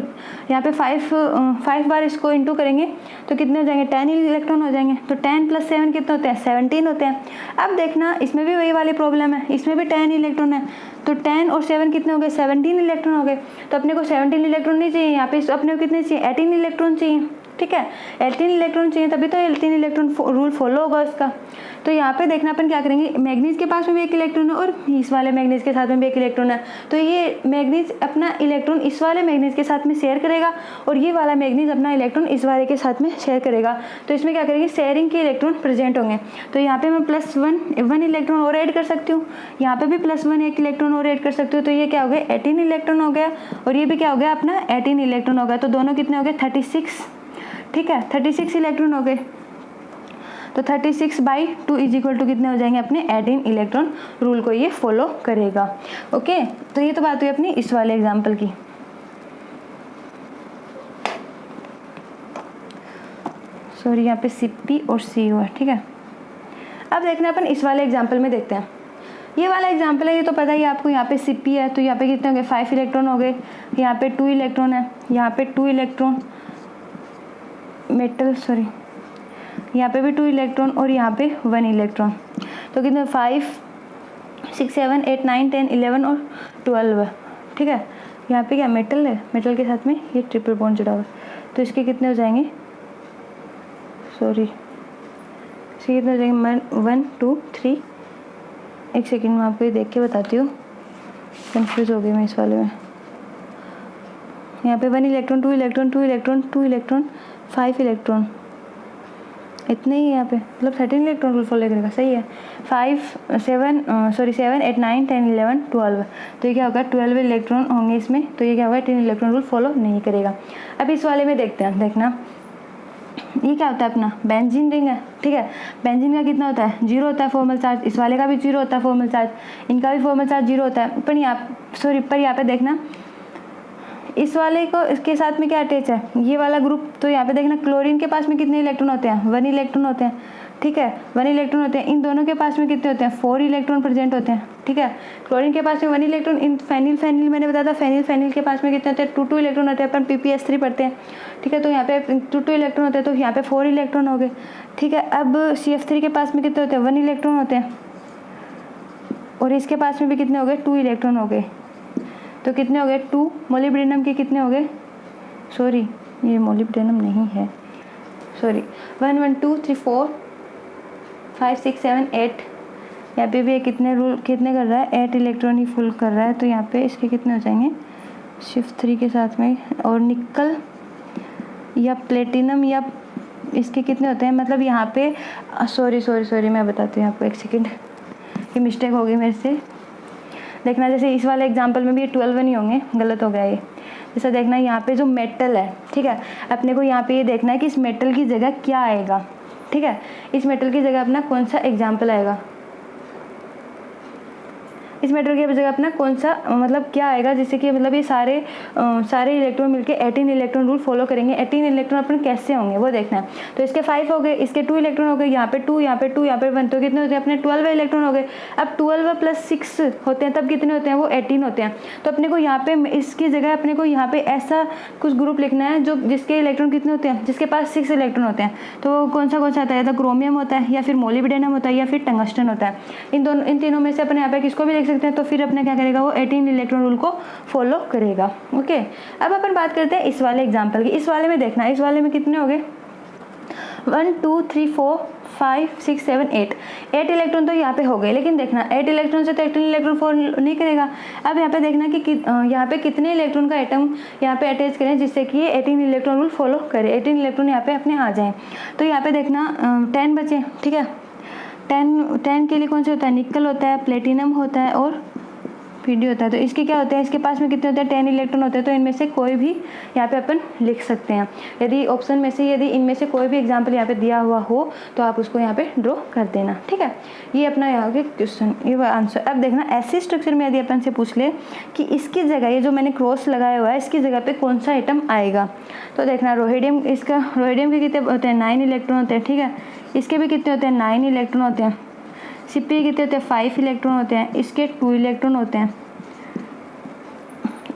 यहाँ पे 5 बार इसको इंटू करेंगे तो कितने हो जाएंगे 10 इलेक्ट्रॉन हो जाएंगे। तो 10 + 7 कितने होते हैं 17 होते हैं। अब देखना इसमें भी वही वाली प्रॉब्लम है, इसमें भी 10 इलेक्ट्रॉन है, तो 10 और 7 कितने हो गए 17 इलेक्ट्रॉन हो गए। तो अपने को 17 इलेक्ट्रॉन नहीं चाहिए, यहाँ पे अपने को कितने चाहिए 18 इलेक्ट्रॉन चाहिए, ठीक है 18 इलेक्ट्रॉन चाहिए, तभी तो 18 इलेक्ट्रॉन रूल फॉलो होगा उसका। तो यहाँ पे देखना अपन क्या करेंगे, मैग्नीज के पास में भी एक इलेक्ट्रॉन है और इस वाले मैग्नीज के साथ में भी एक इलेक्ट्रॉन है, तो ये मैग्नीज अपना इलेक्ट्रॉन इस वाले मैग्नीज के साथ में शेयर करेगा और ये वाला मैग्नीज अपना इलेक्ट्रॉन इस वाले के साथ में शेयर करेगा। तो इसमें क्या करेंगे शेयरिंग के इलेक्ट्रॉन प्रेजेंट होंगे। तो यहाँ पे मैं +1 इलेक्ट्रॉन और ऐड कर सकती हूँ, यहाँ पे भी +1 एक इलेक्ट्रॉन और ऐड कर सकती हूँ। तो ये क्या हो गया 18 इलेक्ट्रॉन हो गया और ये भी क्या हो गया अपना 18 इलेक्ट्रॉन हो गया। तो दोनों कितने हो गए 36, ठीक है 36 इलेक्ट्रॉन हो गए। तो 36/2 = कितने हो जाएंगे अपने 18 इलेक्ट्रॉन रूल को ये फॉलो करेगा। ओके, तो ये तो बात हुई अपनी इस वाले एग्जाम्पल की। सॉरी यहाँ पे CP और CO है, ठीक है। अब देखना अपन इस वाले एग्जाम्पल में देखते हैं। ये वाला एग्जाम्पल है, ये तो पता ही आपको, यहाँ पे CP है तो यहाँ पे कितने हो गए 5 इलेक्ट्रॉन हो गए, यहाँ पे 2 इलेक्ट्रॉन है, यहाँ पे 2 इलेक्ट्रॉन मेटल, सॉरी यहाँ पे भी 2 इलेक्ट्रॉन और यहाँ पे 1 इलेक्ट्रॉन। तो कितने 5 6 7 8 9 10 11 और 12 है, ठीक है। यहाँ पे क्या मेटल है, मेटल के साथ में ये ट्रिपल बॉन्ड जुड़ा हुआ है, तो इसके कितने हो जाएंगे, सॉरी इसके कितने हो जाएंगे 1 2 3, एक सेकेंड मैं आपको ये देख के बताती हूँ, कंफ्यूज हो गई मैं इस वाले में। यहाँ पे 1 electron 2 electron 2 electron 2 electron 5 electron, इतने ही यहाँ पे, मतलब 13 इलेक्ट्रॉन रूल फॉलो करेगा, सही है। 7 8 9 10 11 12, तो ये क्या होगा 12 इलेक्ट्रॉन होंगे इसमें, तो ये क्या होगा 18 इलेक्ट्रॉन रूल फॉलो नहीं करेगा। अब इस वाले में देखते हैं, देखना ये क्या होता है अपना बेंजीन रिंग है, ठीक है। बेंजीन का कितना होता है 0 होता है फॉर्मल चार्ज, इस वाले का भी 0 होता है फॉर्मल चार्ज, इनका भी फॉर्मल चार्ज 0 होता है। पर यहाँ पे देखना इस वाले को इसके साथ में क्या अटैच है, ये वाला ग्रुप। तो यहाँ पे देखना क्लोरीन के पास में कितने इलेक्ट्रॉन होते हैं 1 इलेक्ट्रॉन होते हैं, ठीक है 1 इलेक्ट्रॉन होते हैं। इन दोनों के पास में कितने होते हैं 4 इलेक्ट्रॉन प्रेजेंट होते हैं, ठीक है। क्लोरीन के पास में 1 इलेक्ट्रॉन, इन फेनिल मैंने बताया था फेनिल के पास में कितने होते हैं 2 इलेक्ट्रॉन होते हैं, अपन PPS3 पढ़ते हैं, ठीक है। तो यहाँ पे 2 इलेक्ट्रॉन होते हैं, तो यहाँ पे 4 इलेक्ट्रॉन हो गए, ठीक है। अब CF3 के पास में कितने होते हैं 1 इलेक्ट्रॉन होते हैं और इसके पास में भी कितने हो गए 2 इलेक्ट्रॉन हो गए, तो कितने हो गए 2। मोलिब्डेनम के कितने हो गए, सॉरी ये मोलिब्डेनम नहीं है, सॉरी 1 1 2 3 4 5 6 7 8, यहाँ पे भी कितने कर रहा है 8 इलेक्ट्रॉन ही फुल कर रहा है। तो यहाँ पे इसके कितने हो जाएंगे Shift3 के साथ में, और निकल या प्लेटिनम या इसके कितने होते हैं, मतलब यहाँ पे सॉरी मैं बताती हूँ आपको, एक सेकेंड, ये मिस्टेक हो गई मेरे से। देखना जैसे इस वाले एग्जाम्पल में भी ये 12 नहीं होंगे, गलत हो गया ये। जैसा देखना यहाँ पे जो मेटल है, ठीक है, अपने को यहाँ पे ये देखना है कि इस मेटल की जगह क्या आएगा, ठीक है। इस मेटल की जगह अपना कौन सा एग्जाम्पल आएगा, इस मेटल की जगह अपना कौन सा मतलब क्या आएगा, जिससे कि मतलब ये सारे इलेक्ट्रॉन मिलके 18 इलेक्ट्रॉन रूल फॉलो करेंगे। 18 इलेक्ट्रॉन अपन कैसे होंगे वो देखना है। तो इसके 5 हो गए, इसके 2 इलेक्ट्रॉन हो गए, यहाँ पे 2 यहाँ पे 2 यहाँ पे 1, तो कितने होते हैं अपने 12 इलेक्ट्रॉन हो गए। अब 12 + 6 होते हैं, तब कितने होते हैं वो 18 होते हैं। तो अपने को यहाँ पे इसकी जगह अपने को यहाँ पे ऐसा कुछ ग्रुप लिखना है जो जिसके इलेक्ट्रॉन कितने होते हैं, जिसके पास 6 इलेक्ट्रॉन होते हैं। तो कौन सा आता है, या तो क्रोमियम होता है, या फिर मोलिब्डेनम होता है, या फिर टंगस्टन होता है। इन तीनों में से अपन यहाँ पे किसको भी लिख सकते हैं। तो फिर अपने क्या करेगा वो 18 इलेक्ट्रॉन रूल को फॉलो करेगा। ओके, अब अपन बात करते हैं इस वाले एग्जाम्पल की। इस वाले में देखना, इस वाले में कितने हो गए 1 2 3 4 5 6 7 8 इलेक्ट्रॉन तो यहाँ पे हो गए। लेकिन देखना 8 इलेक्ट्रॉन से तो 18 इलेक्ट्रॉन फॉर्म नहीं करेगा। अब यहाँ पे देखना कि यहाँ पे कितने इलेक्ट्रॉन का एटम यहाँ पे अटैच करें जिससे कि ये 18 इलेक्ट्रॉन रूल फॉलो करे, 18 इलेक्ट्रॉन यहाँ पे अपने आ जाएं। तो यहाँ पे देखना 10 बचे, ठीक है। 10 के लिए कौन सा होता है, निकल होता है, प्लेटिनम होता है और PD होता है। तो इसके क्या होता है, इसके पास में कितने होते हैं 10 इलेक्ट्रॉन होते हैं। तो इनमें से कोई भी यहाँ पे अपन लिख सकते हैं। यदि ऑप्शन में से यदि इनमें से कोई भी एग्जाम्पल यहाँ पे दिया हुआ हो तो आप उसको यहाँ पे ड्रॉ कर देना, ठीक है। ये अपना यहाँ के क्वेश्चन, ये आंसर। अब देखना ऐसे स्ट्रक्चर में यदि अपन से पूछ ले कि इसकी जगह ये जो मैंने क्रॉस लगाया हुआ है इसकी जगह पे कौन सा आइटम आएगा, तो देखना रोहिडियम के कितने होते हैं 9 इलेक्ट्रॉन होते हैं, ठीक है। इसके भी कितने होते हैं 9 इलेक्ट्रॉन होते हैं, Cp के कितने होते हैं 5 इलेक्ट्रॉन होते हैं, इसके 2 इलेक्ट्रॉन होते हैं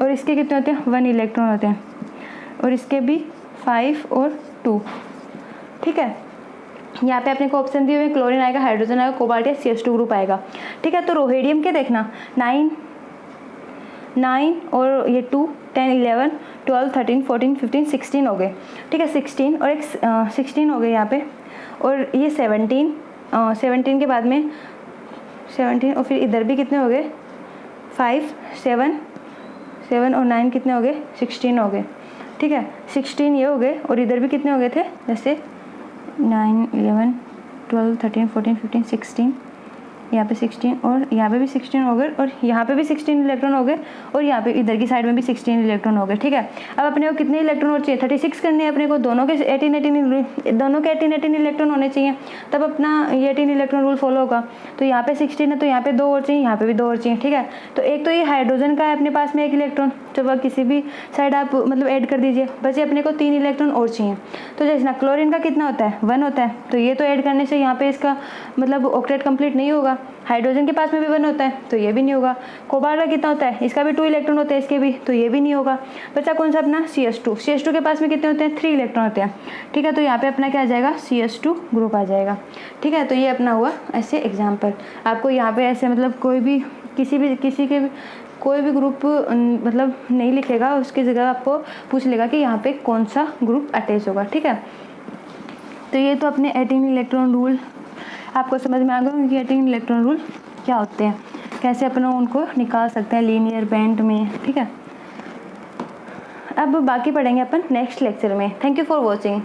और इसके कितने होते हैं 1 इलेक्ट्रॉन होते हैं और इसके भी 5 और 2। ठीक है, यहाँ पे अपने को ऑप्शन दिए हुए क्लोरीन आएगा, हाइड्रोजन आएगा, कोबाल्ट या CH2 ग्रुप आएगा। ठीक है, तो रोहेडियम के देखना 9 और ये 2 10 11 12 13 14 15 16 हो गए। ठीक है, 16 और एक 16 हो गए यहाँ पे, और ये 17 के बाद में 17 और फिर इधर भी कितने हो गए 5 7 और 9 कितने हो गए 16 हो गए। ठीक है, 16 ये हो गए और इधर भी कितने हो गए थे, जैसे 9 11 12 13 14 15 16, यहाँ पे 16 और यहाँ पे भी 16 हो गए और यहाँ पे भी 16 इलेक्ट्रॉन हो गए और यहाँ पे इधर की साइड में भी 16 इलेक्ट्रॉन हो गए। ठीक है, अब अपने को कितने इलेक्ट्रॉन और चाहिए 36 करने हैं अपने को, दोनों के 18 इलेक्ट्रॉन होने चाहिए, तब अपना ये 18 इलेक्ट्रॉन रूल फॉलो होगा। तो यहाँ पे 16 है तो यहाँ पे 2 और चाहिए, यहाँ पे भी 2 और चाहिए। ठीक है, तो एक तो ये हाइड्रोजन का है अपने पास में 1 इलेक्ट्रॉन, तो वह किसी भी साइड आप मतलब ऐड कर दीजिए, बस ये अपने को 3 इलेक्ट्रॉन और चाहिए। तो जैसे ना क्लोरीन का कितना होता है 1 होता है, तो ये तो ऐड करने से यहाँ पे इसका मतलब ऑक्टेट कंप्लीट नहीं होगा। हाइड्रोजन के पास में भी 1 होता है तो ये भी नहीं होगा। कोबाल्ट का कितना होता है, इसका भी 2 इलेक्ट्रॉन होते हैं, इसके भी, तो ये भी नहीं होगा। बचा कौन सा अपना CH2 के पास में कितने होते हैं 3 इलेक्ट्रॉन होते हैं। ठीक है, तो यहाँ पे अपना क्या आ जाएगा CH2 ग्रुप आ जाएगा। ठीक है, तो ये अपना हुआ ऐसे एग्जाम्पल। आपको यहाँ पे ऐसे मतलब कोई भी कोई भी ग्रुप मतलब नहीं लिखेगा, उसकी जगह आपको पूछ लेगा कि यहाँ पे कौन सा ग्रुप अटैच होगा। ठीक है, तो ये तो अपने 18 इलेक्ट्रॉन रूल आपको समझ में आ गया कि 18 इलेक्ट्रॉन रूल क्या होते हैं, कैसे अपन उनको निकाल सकते हैं लीनियर बैंड में। ठीक है, अब बाकी पढ़ेंगे अपन नेक्स्ट लेक्चर में। Thank you for watching.